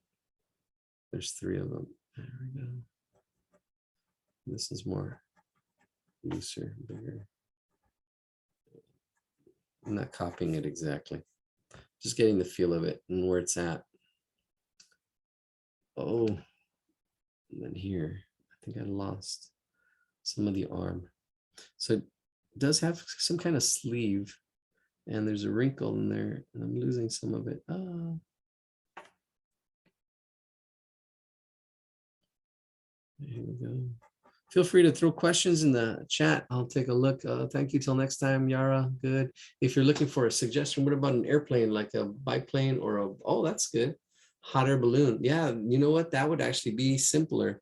There's three of them. There we go. This is more looser, bigger. I'm not copying it exactly. Just getting the feel of it and where it's at. Oh, and then here, I think I lost some of the arm. So it does have some kind of sleeve and there's a wrinkle in there and I'm losing some of it. Here we go. Feel free to throw questions in the chat. I'll take a look. Thank you till next time, Yara. Good. If you're looking for a suggestion, what about an airplane, like a biplane or a, oh, that's good. Hot air balloon. Yeah, you know what? That would actually be simpler.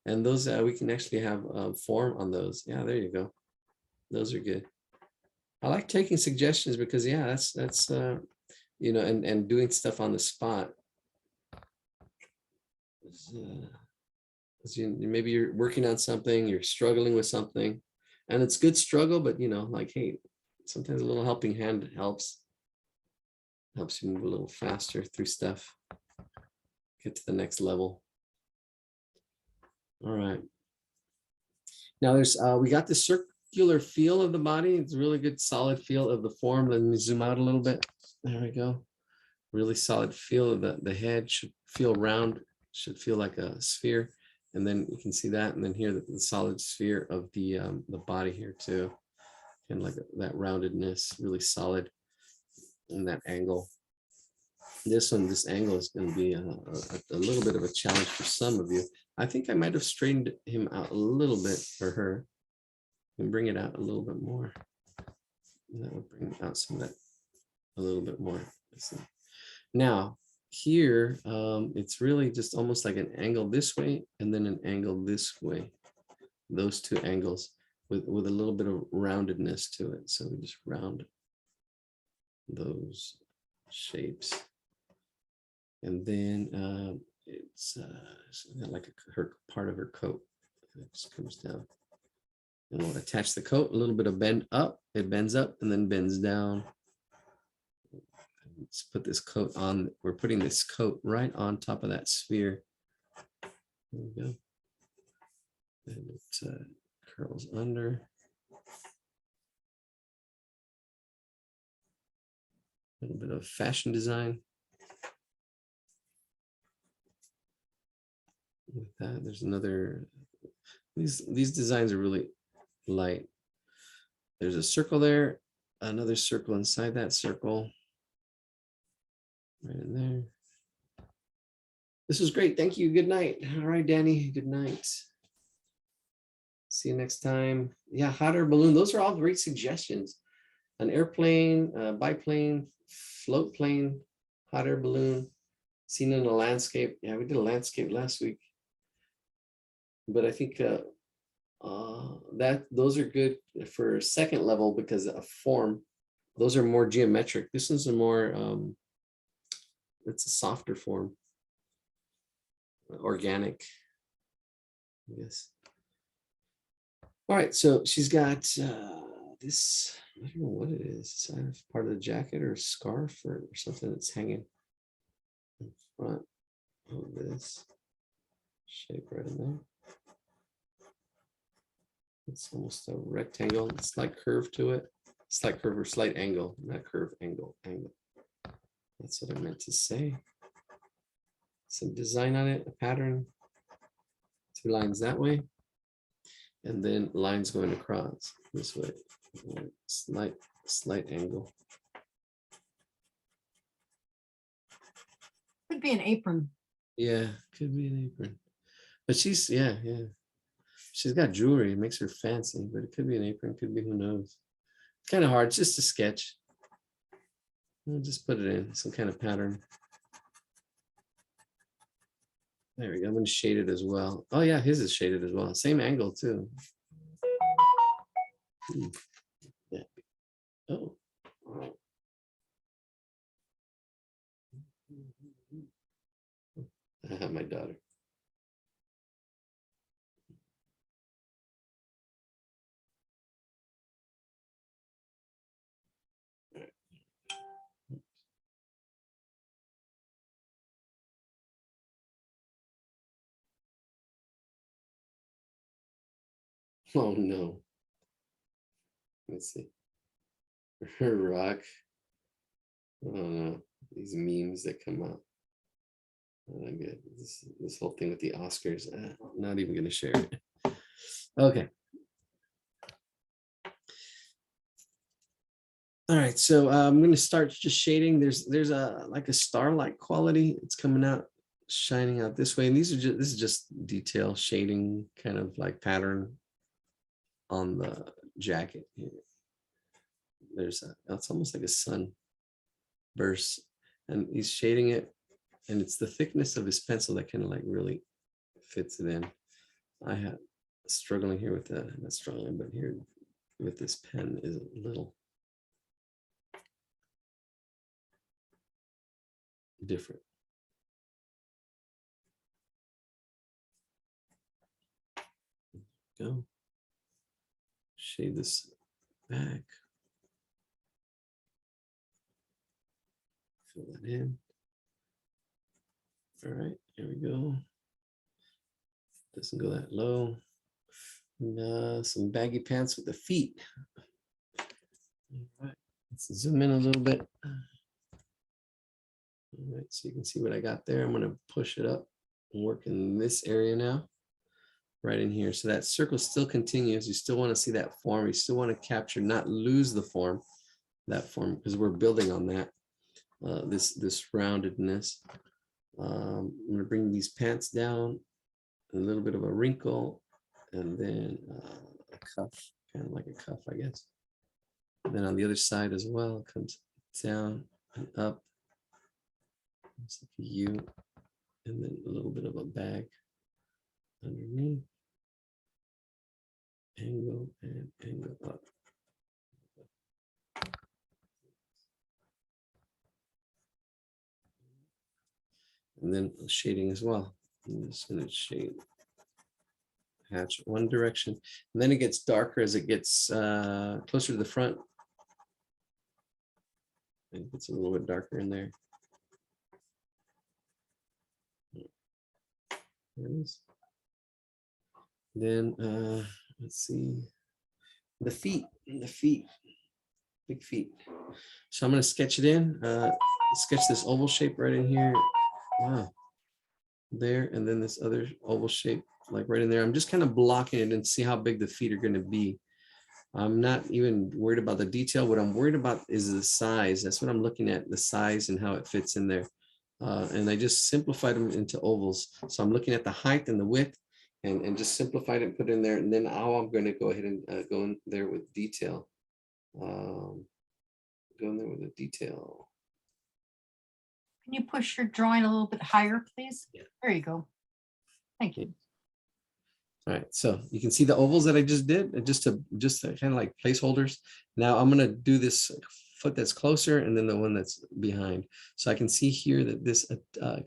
And those, we can actually have form on those. Yeah, there you go. Those are good. I like taking suggestions because yeah, that's you know, and doing stuff on the spot. Maybe you're working on something, you're struggling with something, and it's good struggle, but you know, like, hey, sometimes a little helping hand helps you move a little faster through stuff, get to the next level. All right. Now there's, we got the circular feel of the body. It's a really good solid feel of the form. Let me zoom out a little bit. There we go. Really solid feel of the head, should feel round, should feel like a sphere. And then you can see that, and then here the solid sphere of the body here too, and like that roundedness, really solid in that angle. This angle is going to be a little bit of a challenge for some of you. I think I might have straightened him out a little bit, or her, and bring it out a little bit more. And that would bring out some of that a little bit more. Now here, it's really just almost like an angle this way and then an angle this way. Those two angles with a little bit of roundedness to it. So we just round those shapes. And then it's like her part of her coat. It just comes down. And we'll attach the coat, a little bit of bend up. It bends up and then bends down. Let's put this coat on. We're putting this coat right on top of that sphere. There we go. And it curls under. A little bit of fashion design. With that, there's another. These designs are really light. There's a circle there, another circle inside that circle. Right in there. This was great. Thank you. Good night. All right, Danny. Good night. See you next time. Yeah, hot air balloon. Those are all great suggestions. An airplane, biplane, float plane, hot air balloon, seen in a landscape. Yeah, we did a landscape last week. But I think those are good for second level because of form. Those are more geometric. This is a more it's a softer form, organic, I guess. All right, so she's got this, I don't know what it is. It's part of the jacket or a scarf or something that's hanging in front of this shape right in there. It's almost a rectangle, slight curve to it. Slight curve or slight angle, not curve, angle. That's what I meant to say. Some design on it, a pattern. 2 lines that way. And then lines going across this way. Slight angle. Could be an apron. Yeah, could be an apron. But she's, yeah. She's got jewelry, it makes her fancy, but it could be an apron, could be, who knows. It's kind of hard, it's just a sketch. We'll just put it in some kind of pattern. There we go. I'm going to shade it as well. Oh yeah, his is shaded as well. Same angle too. Yeah. Oh. I have my daughter. Oh no. Let's see. Rock. Oh no. These memes that come out. Oh, good. This whole thing with the Oscars. I'm not even going to share it. Okay. All right. So I'm going to start just shading. There's a like a starlight quality. It's coming out, shining out this way. And this is just detail shading, kind of like pattern on the jacket here. It's almost like a sun burst, and he's shading it, and it's the thickness of his pencil that kind of like really fits it in. I have struggling here with that, not struggling, but here with this pen is a little different. Go. Shade this back. Fill that in. All right, here we go. Doesn't go that low. And, some baggy pants with the feet. All right, let's zoom in a little bit. All right, so you can see what I got there. I'm going to push it up and work in this area now. right in here. So that circle still continues. You still want to see that form. You still want to capture, not lose the form, that form, because we're building on that, this roundedness. I'm going to bring these pants down, a little bit of a wrinkle, and then a cuff, kind of like a cuff, I guess. And then on the other side as well, it comes down and up. It's like a U, and then a little bit of a bag underneath. Angle and angle up. And then shading as well. I'm just going to shade hatch one direction, and then it gets darker as it gets closer to the front. It gets a little bit darker in there. There it is. Then let's see, the feet, big feet. So I'm going to sketch it in, sketch this oval shape right in here. Wow. There, and then this other oval shape like right in there. I'm just kind of blocking it and see how big the feet are going to be. I'm not even worried about the detail. What I'm worried about is the size. That's what I'm looking at, the size and how it fits in there. And I just simplified them into ovals. So I'm looking at the height and the width, and just simplified it and put in there. And then now I'm going to go ahead and go in there with detail. Go in there with the detail. Can you push your drawing a little bit higher, please? Yeah. There you go. Thank you. All right, so you can see the ovals that I just did, just to kind of like placeholders. Now I'm going to do this foot that's closer, and then the one that's behind. So I can see here that this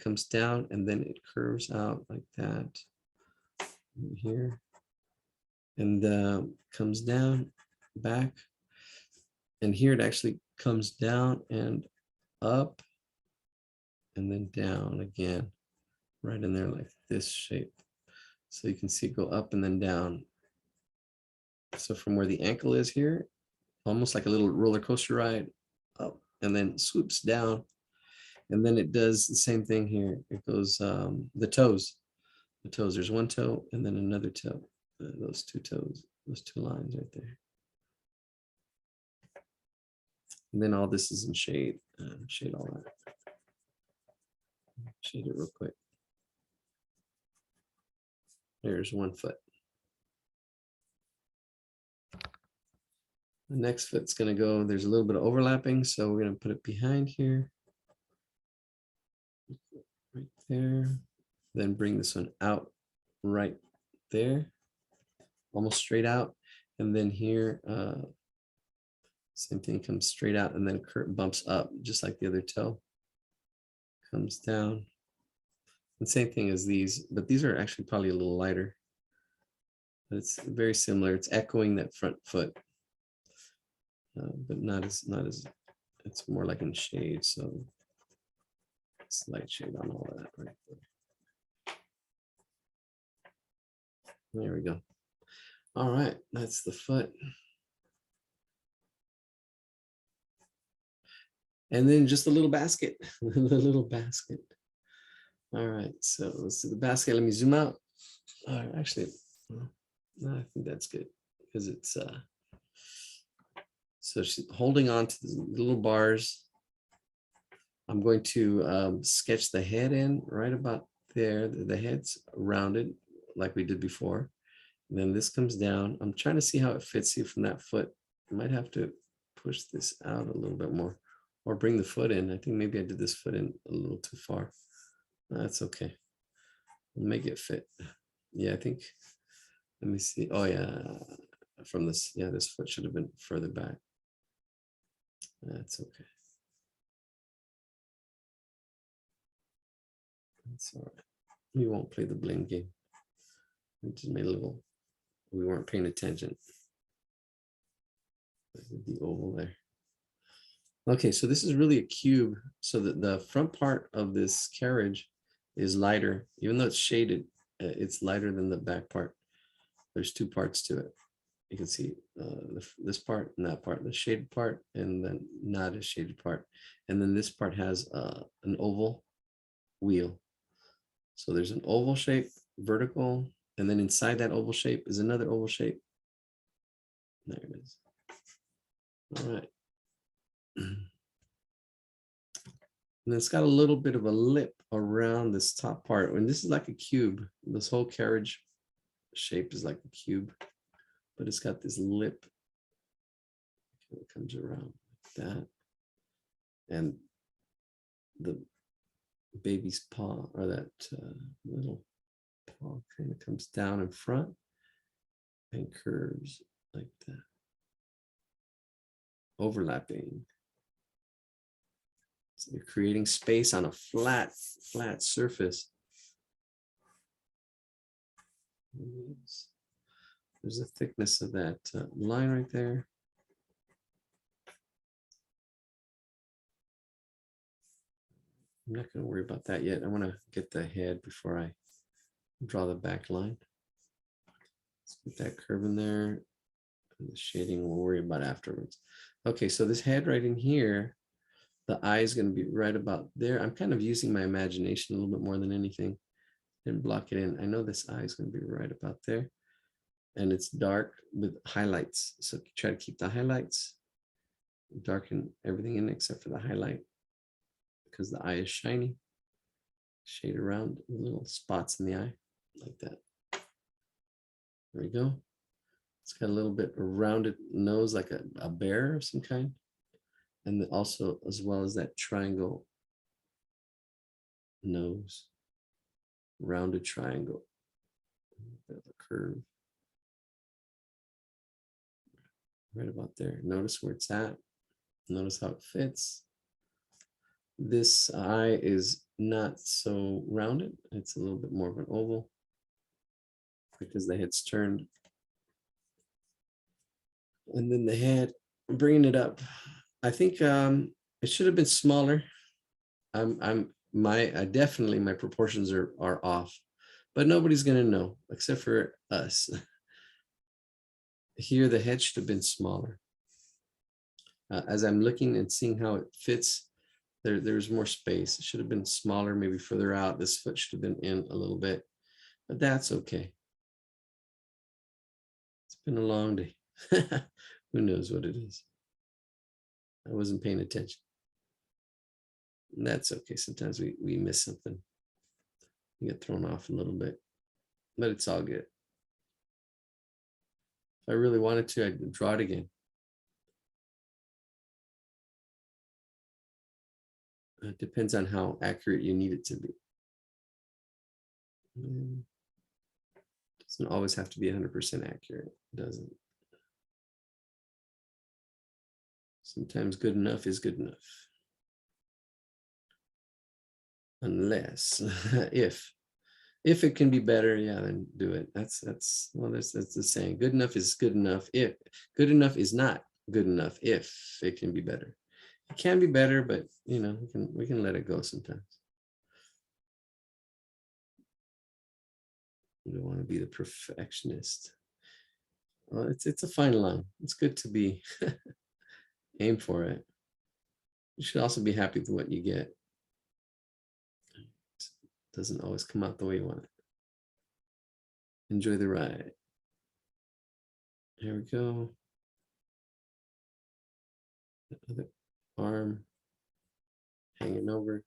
comes down, and then it curves out like that here, and comes down back, and here it actually comes down and up, and then down again, right in there like this shape. So you can see it go up and then down. So from where the ankle is here, almost like a little roller coaster ride, up and then swoops down. And then it does the same thing here. It goes the toes. There's one toe and then another toe. Those two toes, those two lines right there. And then all this is in shade. Shade all that. Shade it real quick. There's one foot. The next foot's going to go, there's a little bit of overlapping, so we're going to put it behind here. Right there. Then bring this one out right there. Almost straight out. And then here, same thing, comes straight out and then bumps up, just like the other toe. Comes down. And same thing as these, but these are actually probably a little lighter. But it's very similar. It's echoing that front foot, but not as. It's more like in shade, so slight shade on all that right there. There we go. All right, that's the foot. And then just a little basket, a little basket. All right, so let's do the basket. Let me zoom out. Actually, no, I think that's good because it's so she's holding on to the little bars. I'm going to sketch the head in right about there. The head's rounded like we did before. And then this comes down. I'm trying to see how it fits you from that foot. I might have to push this out a little bit more or bring the foot in. I think maybe I did this foot in a little too far. That's okay. We'll make it fit. Yeah, I think, let me see. Oh yeah, from this, yeah, this foot should have been further back. That's okay. That's all right. We won't play the bling game. We just made a little, we weren't paying attention. The oval there. Okay, so this is really a cube. So that the front part of this carriage is lighter, even though it's shaded, it's lighter than the back part. There's two parts to it. You can see this part and that part, the shaded part, and then not a shaded part. And then this part has an oval wheel. So there's an oval shape, vertical, And then inside that oval shape is another oval shape. There it is. All right. And it's got a little bit of a lip around this top part. And this is like a cube. This whole carriage shape is like a cube, but it's got this lip. It comes around like that. And the baby's paw, or that little paw, kind of comes down in front and curves like that, overlapping. So you're creating space on a flat surface. There's a thickness of that line right there. I'm not going to worry about that yet. I want to get the head before I draw the back line. Let's put that curve in there. And the shading we'll worry about afterwards. Okay, so this head right in here, the eye is going to be right about there. I'm kind of using my imagination a little bit more than anything. Didn't block it in. I know this eye is going to be right about there. And it's dark with highlights. So try to keep the highlights. Darken everything in except for the highlight, because the eye is shiny. Shade around little spots in the eye like that. There we go. It's got a little bit of rounded nose like a bear of some kind. And also, as well as that triangle nose, rounded triangle, a curve. Right about there. Notice where it's at. Notice how it fits. This eye is not so rounded. It's a little bit more of an oval because the head's turned. And then the head, bringing it up. I think it should have been smaller. Definitely my proportions are off, but nobody's gonna know except for us. Here, the head should have been smaller. As I'm looking and seeing how it fits, there's more space. It should have been smaller, maybe further out. This foot should have been in a little bit, but that's okay. It's been a long day. Who knows what it is? I wasn't paying attention. And that's okay. Sometimes we miss something. We get thrown off a little bit, but it's all good. If I really wanted to, I'd draw it again. It depends on how accurate you need it to be. Doesn't always have to be 100% accurate, does it? Sometimes good enough is good enough. Unless, if it can be better, yeah, then do it. That's the saying. Good enough is good enough. If good enough is not good enough, if it can be better. It can be better, but you know, we can let it go sometimes. We don't want to be the perfectionist. Well, it's a fine line. It's good to be aim for it. You should also be happy with what you get. It doesn't always come out the way you want it. Enjoy the ride. Here we go. The other arm hanging over.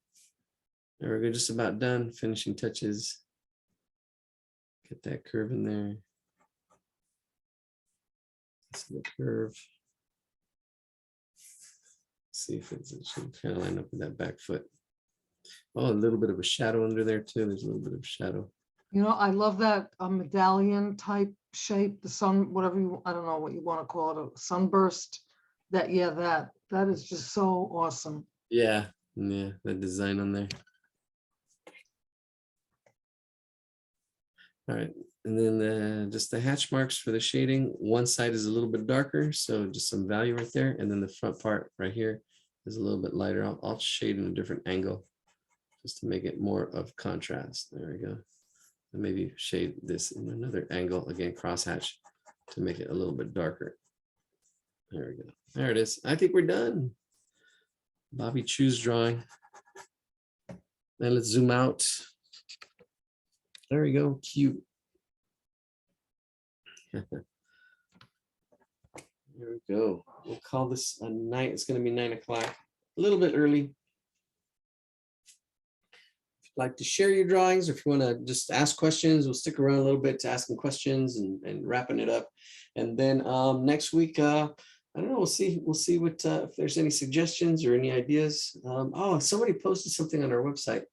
There we go, just about done. Finishing touches. Get that curve in there. See the curve. See if it should kind of line up with that back foot. Oh, a little bit of a shadow under there too. There's a little bit of shadow. You know, I love that medallion type shape, the sun, whatever you, I don't know what you want to call it, a sunburst. That is just so awesome. Yeah, the design on there. All right, and then just the hatch marks for the shading. One side is a little bit darker, so just some value right there. And then the front part right here is a little bit lighter. I'll shade in a different angle just to make it more of contrast. There we go. And maybe shade this in another angle, again, crosshatch, to make it a little bit darker. There we go. There it is. I think we're done. Bobby Chiu's drawing. Then let's zoom out. There we go. Cute. There we go. We'll call this a night. It's going to be 9 o'clock, a little bit early. If you'd like to share your drawings, or if you want to just ask questions, we'll stick around a little bit to asking questions and wrapping it up. And then next week, I don't know, we'll see what if there's any suggestions or any ideas. Oh, somebody posted something on our website.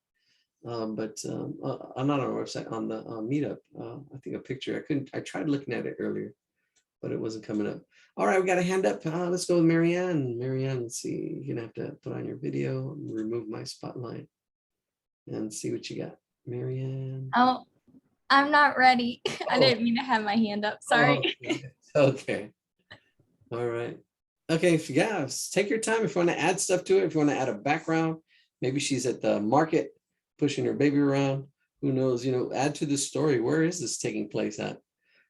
But I'm not on our website, on the meetup. I think a picture. I tried looking at it earlier, but it wasn't coming up. All right, we got a hand up. Let's go with Marianne. Marianne, let's see. You're gonna have to put on your video, remove my spotlight, and see what you got. Marianne. Oh, I'm not ready. I Oh. didn't mean to have my hand up. Sorry. Okay. All right. Okay, if take your time. If you want to add stuff to it, if you want to add a background, maybe she's at the market pushing her baby around. Who knows? Add to the story. Where is this taking place at?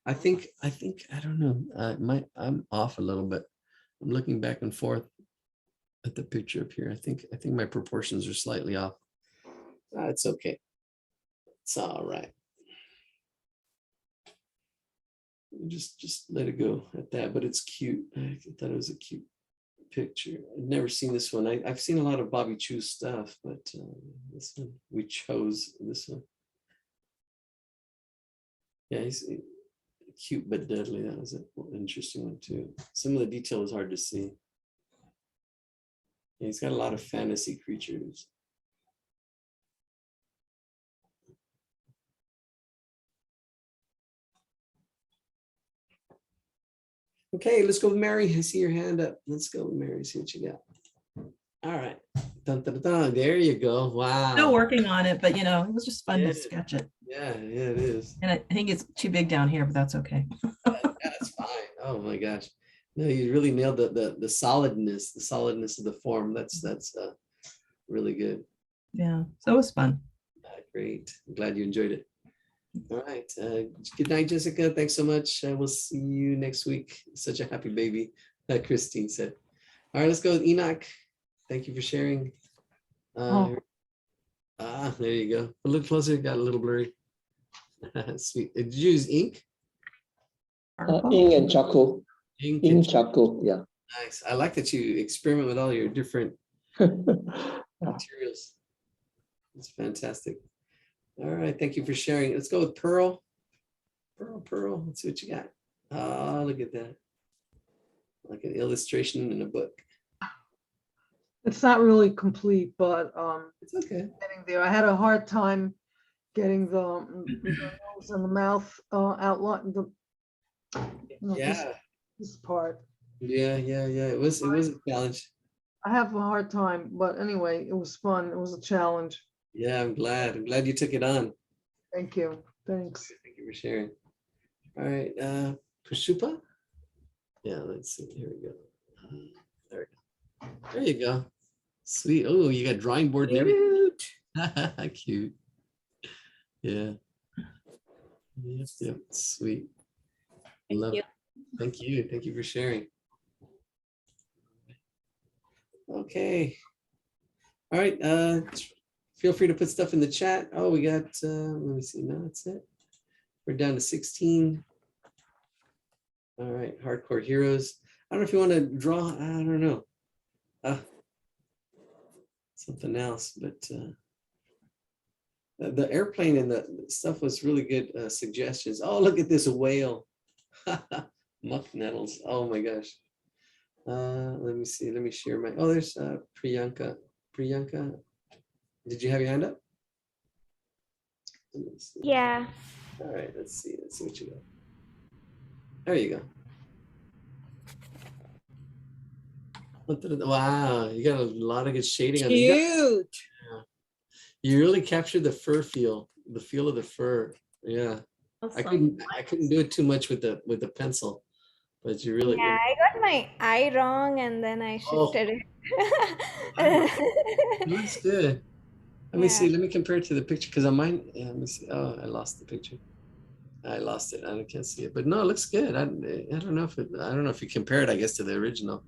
I think, I don't know. I'm off a little bit. I'm looking back and forth at the picture up here. I think my proportions are slightly off. It's okay. It's all right. Just let it go at that, but it's cute. I thought it was a cute picture. I've never seen this one. I've seen a lot of Bobby Chu's stuff, but this one, we chose this one. Yeah, he's cute but deadly. That was an interesting one too. Some of the detail is hard to see. Yeah, he's got a lot of fantasy creatures. Okay, let's go with Mary. I see your hand up. Let's go with Mary. See what you got. All right. Dun, dun, dun. There you go. Wow. Still working on it, but it was just fun Yeah. to sketch it. Yeah, it is. And I think it's too big down here, but that's okay. That's fine. Oh my gosh. No, you really nailed the solidness of the form. That's really good. Yeah, so it was fun. Great. I'm glad you enjoyed it. All right. Good night, Jessica. Thanks so much. We'll see you next week. Such a happy baby, like Christine said. All right, let's go with Enoch. Thank you for sharing. There you go. A little closer. Got a little blurry. Sweet. Did you use ink? Ink and charcoal. Ink Ink and charcoal, yeah. Nice. I like that you experiment with all your different materials. It's fantastic. All right. Thank you for sharing. Let's go with Pearl. Pearl. Let's see what you got. Oh, look at that. Like an illustration in a book. It's not really complete, but It's okay. getting there. I had a hard time getting the nose and the mouth outline. Yeah. This part. Yeah. It was a challenge. I have a hard time, but anyway, it was fun. It was a challenge. Yeah, I'm glad you took it on. Thank you. Thanks. Thank you for sharing. All right, Pushupa. Yeah, let's see. Here we go. There you go. Sweet. Oh, you got drawing board and everything. Cute. Yeah. Yep. Sweet. I love it. Thank you. Thank you for sharing. Okay. All right. Feel free to put stuff in the chat. Oh, we got, let me see. No, that's it. We're down to 16. All right. Hardcore Heroes. I don't know if you want to draw. I don't know. Something else, but the airplane and the stuff was really good suggestions. Oh, look at this whale. Muck nettles. Oh my gosh. Let me see. Let me share my. Oh, there's Priyanka. Priyanka, did you have your hand up? Yeah. All right. Let's see. Let's see what you got. There you go. Wow, you got a lot of good shading on it. Cute. You really captured the fur feel, the feel of the fur. Yeah. I couldn't do it too much with the pencil, but you really. Yeah, I got my eye wrong and then I shifted it. It looks good. Let me see. Yeah. Let me compare it to the picture because on mine. Yeah, let me see. Oh, I lost the picture. I lost it. I can't see it. But no, it looks good. I don't know if you compare it, I guess, to the original.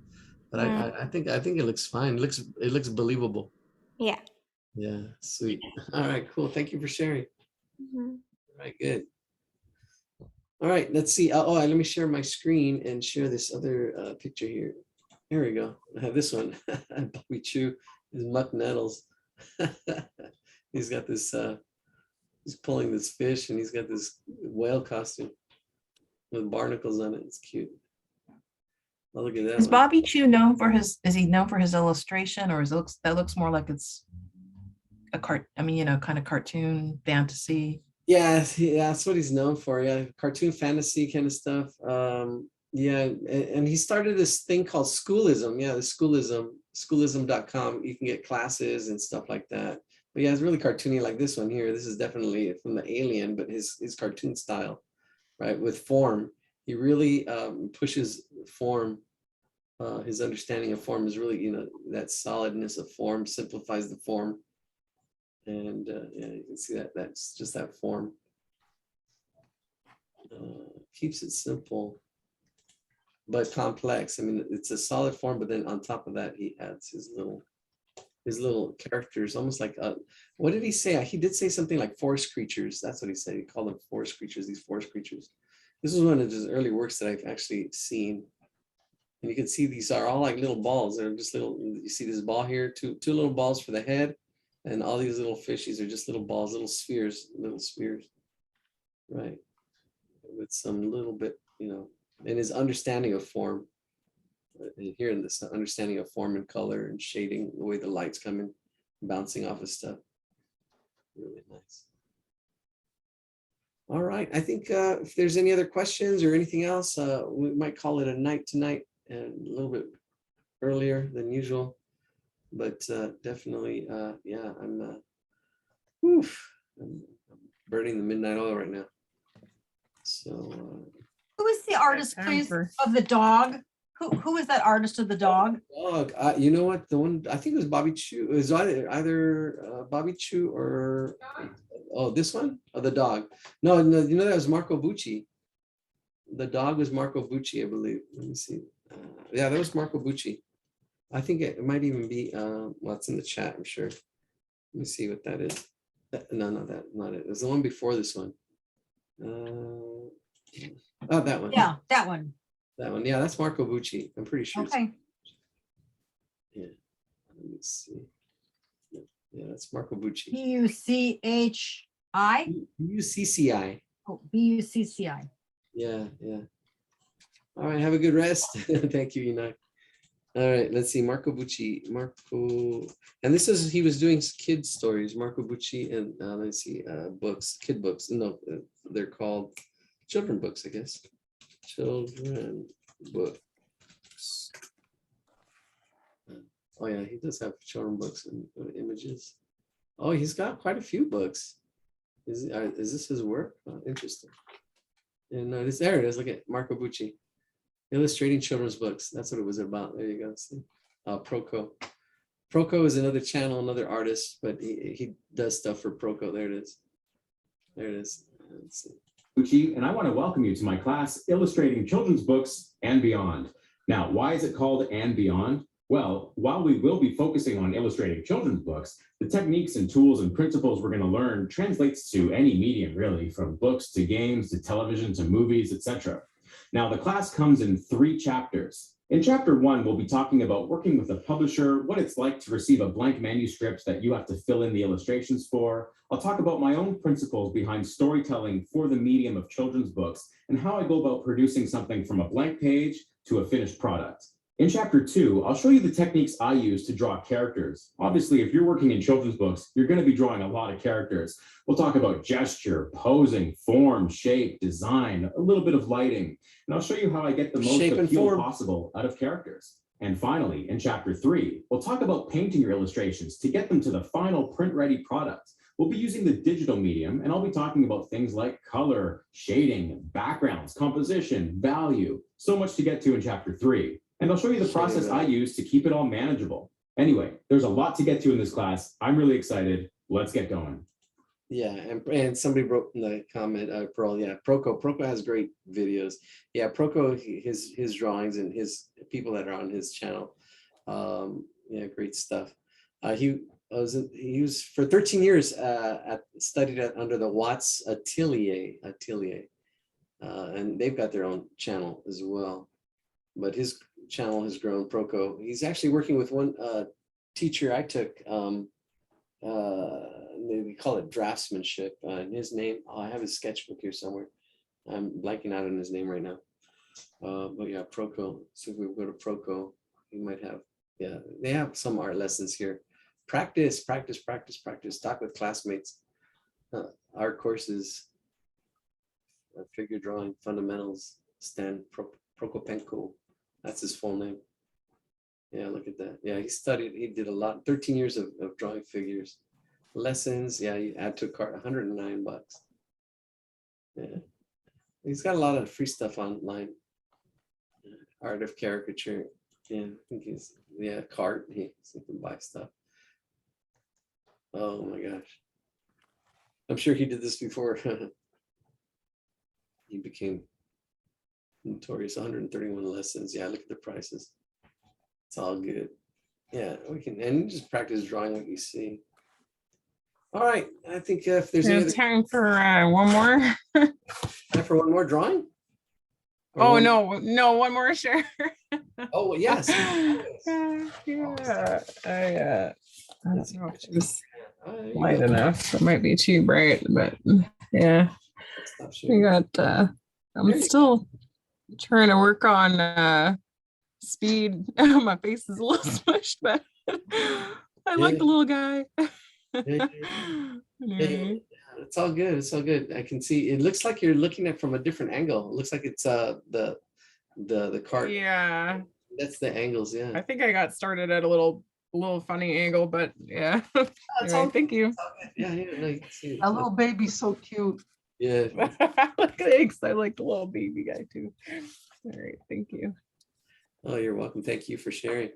But I think it looks fine. It looks believable. Yeah. Yeah, sweet. All right, cool. Thank you for sharing. Mhm. All right, good. All right, let's see. Oh, let me share my screen and share this other picture here. Here we go. I have this one. Bobby Chew is Muck Nettles. He's got this, he's pulling this fish and he's got this whale costume with barnacles on it. It's cute. Oh, look at that Is one. Bobby Chew known for his, is he known for his illustration, or is it looks, that looks more like it's a I mean, you know, kind of cartoon fantasy? Yeah, that's what he's known for. Yeah, cartoon fantasy kind of stuff. Yeah, and he started this thing called Schoolism. Yeah, the schoolism.com. You can get classes and stuff like that. But yeah, it's really cartoony like this one here. This is definitely from the Alien, but his cartoon style, right? With form, he really pushes form. His understanding of form is really, you know, that solidness of form, simplifies the form. And yeah, you can see that that's just that form. Keeps it simple, but complex. I mean, it's a solid form, but then on top of that, he adds his little characters, almost like what did he say? He did say something like forest creatures. That's what he said. He called them forest creatures, these forest creatures. This is one of his early works that I've actually seen. And you can see these are all like little balls. They're just little, you see this ball here, two little balls for the head. And all these little fishies are just little balls, little spheres, right? With some little bit, you know, and his understanding of form. And here in this understanding of form and color and shading, the way the light's coming, bouncing off of stuff. Really nice. All right, I think if there's any other questions or anything else, we might call it a night tonight and a little bit earlier than usual. But definitely, yeah, I'm burning the midnight oil right now. So Who is the artist, please, of the dog? Who is that artist of the dog? dog, you know what? The one I think it was Bobby Chew. It was either Bobby Chew or this one? Oh, the dog. No, you know that was Marco Bucci. The dog was Marco Bucci, I believe. Let me see. Yeah, that was Marco Bucci. I think it might even be, well, it's in the chat, I'm sure. Let me see what that is. No, not that, not it. It was the one before this one. Oh, that one. Yeah, that one. That one. Yeah, that's Marco Bucci. I'm pretty sure. Okay. Yeah. Let me see. Yeah, that's Marco Bucci. B-U-C-H-I? B-U-C-C-I. Oh, B-U-C-C-I. Yeah, yeah. All right, have a good rest. Thank you, Enoch. All right, let's see, Marco Bucci, and this is, he was doing kid stories, Marco Bucci, and let's see, books, kid books. No, they're called children books, I guess. Children books. Oh yeah, he does have children books and images. Oh, he's got quite a few books. Is this his work? Oh, interesting. And there it is. Look at Marco Bucci. Illustrating children's books. That's what it was about. There you go. See? Proco. Proco is another channel, another artist, but he does stuff for Proco. There it is. There it is. Let's see. Bucci, and I want to welcome you to my class, Illustrating Children's Books and Beyond. Now, why is it called And Beyond? Well, while we will be focusing on illustrating children's books, the techniques and tools and principles we're going to learn translates to any medium, really, from books to games to television to movies, etc. Now, the class comes in 3 chapters. In chapter 1, we'll be talking about working with a publisher, what it's like to receive a blank manuscript that you have to fill in the illustrations for. I'll talk about my own principles behind storytelling for the medium of children's books and how I go about producing something from a blank page to a finished product. In chapter 2, I'll show you the techniques I use to draw characters. Obviously, if you're working in children's books, you're going to be drawing a lot of characters. We'll talk about gesture, posing, form, shape, design, a little bit of lighting, and I'll show you how I get the most appeal possible out of characters. And finally, in chapter 3, we'll talk about painting your illustrations to get them to the final print-ready product. We'll be using the digital medium, and I'll be talking about things like color, shading, backgrounds, composition, value, so much to get to in chapter 3. And I'll show you the process I use to keep it all manageable. Anyway, there's a lot to get to in this class. I'm really excited. Let's get going. Yeah, and somebody wrote in the comment, Pearl, yeah, Proco has great videos. Yeah, Proco, his drawings and his people that are on his channel. Yeah, great stuff. He was for 13 years studied under the Watts Atelier. and they've got their own channel as well. But his channel has grown, Proco. He's actually working with one teacher I took. They call it draftsmanship. And his name, I have his sketchbook here somewhere. I'm blanking out on his name right now. But yeah, Proco. So if we go to Proco, you might have, yeah, they have some art lessons here. Practice. Talk with classmates. Art courses. Figure drawing fundamentals. Stan Prokopenko. That's his full name. Yeah, look at that. Yeah, he did a lot, 13 years of drawing figures. Lessons, yeah, you add to a cart, $109. Yeah. He's got a lot of free stuff online. Art of caricature. Yeah, I think he's, yeah, cart. You can buy stuff. Oh my gosh. I'm sure he did this before. He became notorious. 131 lessons. Yeah, look at the prices. It's all good. Yeah, we can, and just practice drawing what you see. All right, I think if there's any other time for one more. time for one more drawing. Or Oh one- no, one more, sure. Oh yes. Yeah, I don't know if it's You light go. enough. It might be too bright, but yeah. Stop We sharing. got There I'm you still trying to work on speed. My face is a little smushed, but I like the little guy. Yeah, Anyway. it's all good. It's all good. I can see. It looks like you're looking at from a different angle. It looks like it's the cart. Yeah, That's the angles. I Yeah. think I got started at a little funny angle, but yeah. It's Anyway, all, thank you. it's all good. Yeah, no, you can see it. That little baby's so cute. Yeah. Thanks. I like the little baby guy too. All right, thank you. Oh, you're welcome. Thank you for sharing.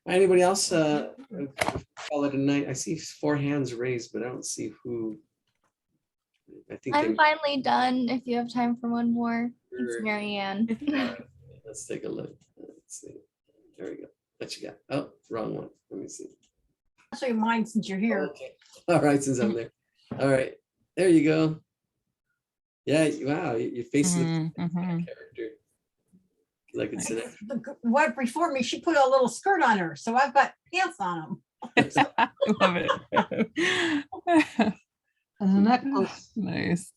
Anybody else? Call it a night. I see 4 hands raised, but I don't see who. I think I'm they- finally done. If you have time for one more, it's Sure. Marianne. Let's take a look. Let's see. There we go. What you got? Oh, wrong one. Let me see. I'll show you mine since you're here. Okay. All right, since I'm there. All right. There you go. Yeah, wow, your face looks like a character. Like it's an The wife before me, she put a little skirt on her, so I've got pants on them. I love it. And a necklace. Nice.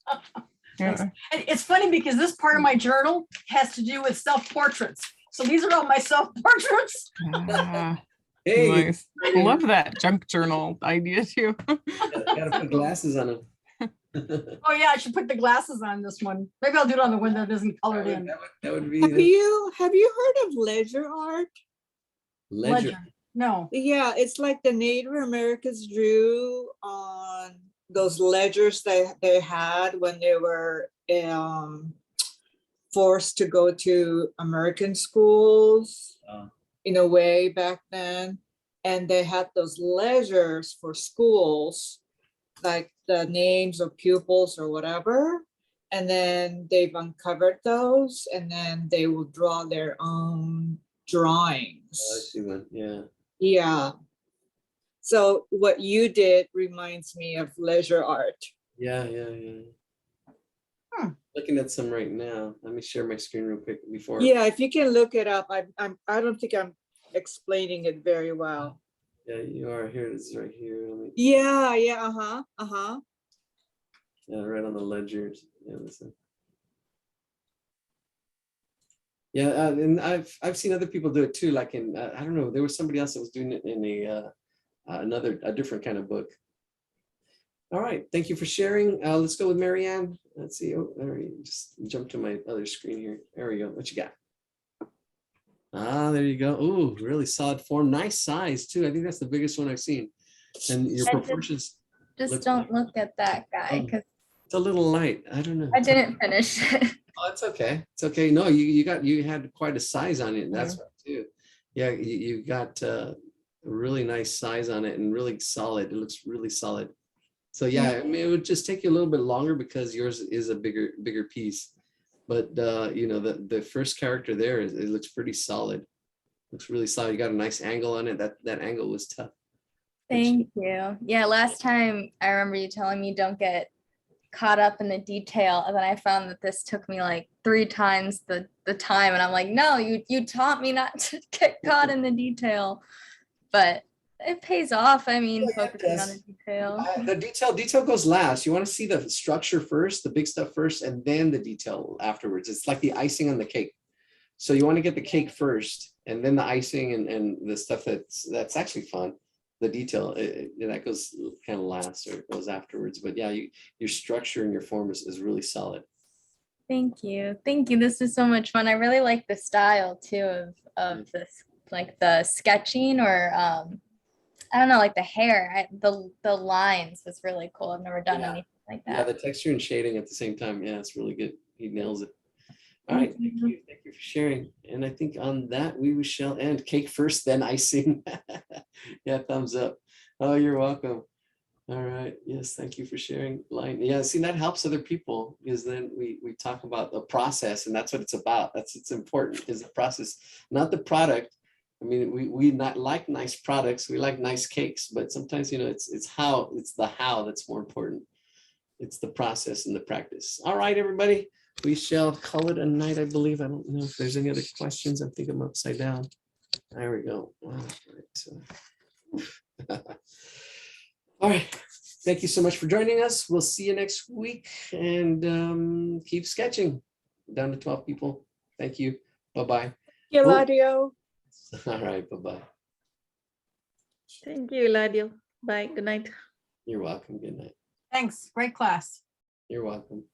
Yeah. And it's funny because this part of my journal has to do with self-portraits. So these are all my self-portraits. Ah, Hey, nice. I love that junk journal idea too. gotta put glasses on them. Oh yeah, I should put the glasses on this one. Maybe I'll do it on the one that isn't colored in. That would be Have the you heard of ledger art? ledger. No. Yeah, it's like the Native Americans drew on those ledgers they had when they were forced to go to American schools in a way back then. And they had those ledgers for schools, like the names of pupils or whatever. And then they've uncovered those and then they will draw their own drawings. Oh, I see one. Yeah. Yeah. So what you did reminds me of leisure art. Yeah. Looking at some right now. Let me share my screen real quick before. Yeah, if you can look it up. I don't think I'm explaining it very well. Yeah, you are. Here it is right here. Let me, Yeah, yeah, right on the ledgers. Yeah, listen. Yeah, and I've seen other people do it too. Like in I don't know, there was somebody else that was doing it in a different kind of book. All right, thank you for sharing. Let's go with Marianne. Let's see. Oh, there you just jump to my other screen here. There we go. What you got? Ah, there you go. Ooh, really solid form. Nice size too. I think that's the biggest one I've seen. And your I just- proportions. Just look- don't look at that guy because It's a little light. I don't know. I didn't finish it. Oh, it's okay. It's okay. No, you had quite a size on it. That's right too. Yeah, you got a really nice size on it and really solid. It looks really solid. So yeah, I mean, it would just take you a little bit longer because yours is a bigger piece. But you know, the first character there it looks pretty solid. Looks really solid. You got a nice angle on it. That angle was tough. Thank you. Yeah, last time I remember you telling me don't get caught up in the detail. And then I found that this took me like 3 times the time. And I'm like, no, you taught me not to get caught in the detail. But it pays off. I mean, focusing on the detail. The detail goes last. You want to see the structure first, the big stuff first, and then the detail afterwards. It's like the icing on the cake. So you want to get the cake first, and then the icing and the stuff that's actually fun. The detail that goes kind of last, or it goes afterwards. But yeah, your structure and your form is really solid. Thank you. Thank you. This is so much fun. I really like the style too of this, like the sketching, or I don't know, like the hair, the lines was really cool. I've never done anything like that. Yeah, the texture and shading at the same time. Yeah, it's really good. He nails it. All right, thank you for sharing. And I think on that we shall end. Cake first, then icing. Yeah, thumbs up. Oh, you're welcome. All right. Yes, thank you for sharing. Line. Yeah, see, that helps other people, because then we talk about the process, and that's what it's about. It's important, is the process, not the product. I mean, we not like nice products. We like nice cakes, but sometimes, it's the how that's more important. It's the process and the practice. All right, everybody. We shall call it a night, I believe. I don't know if there's any other questions. I think I'm upside down. There we go. All right. All right. Thank you so much for joining us. We'll see you next week, and keep sketching. Down to 12 people. Thank you. Bye-bye. Eladio. All right. Bye-bye. Thank you, Eladio. Bye. Good night. You're welcome. Good night. Thanks. Great class. You're welcome.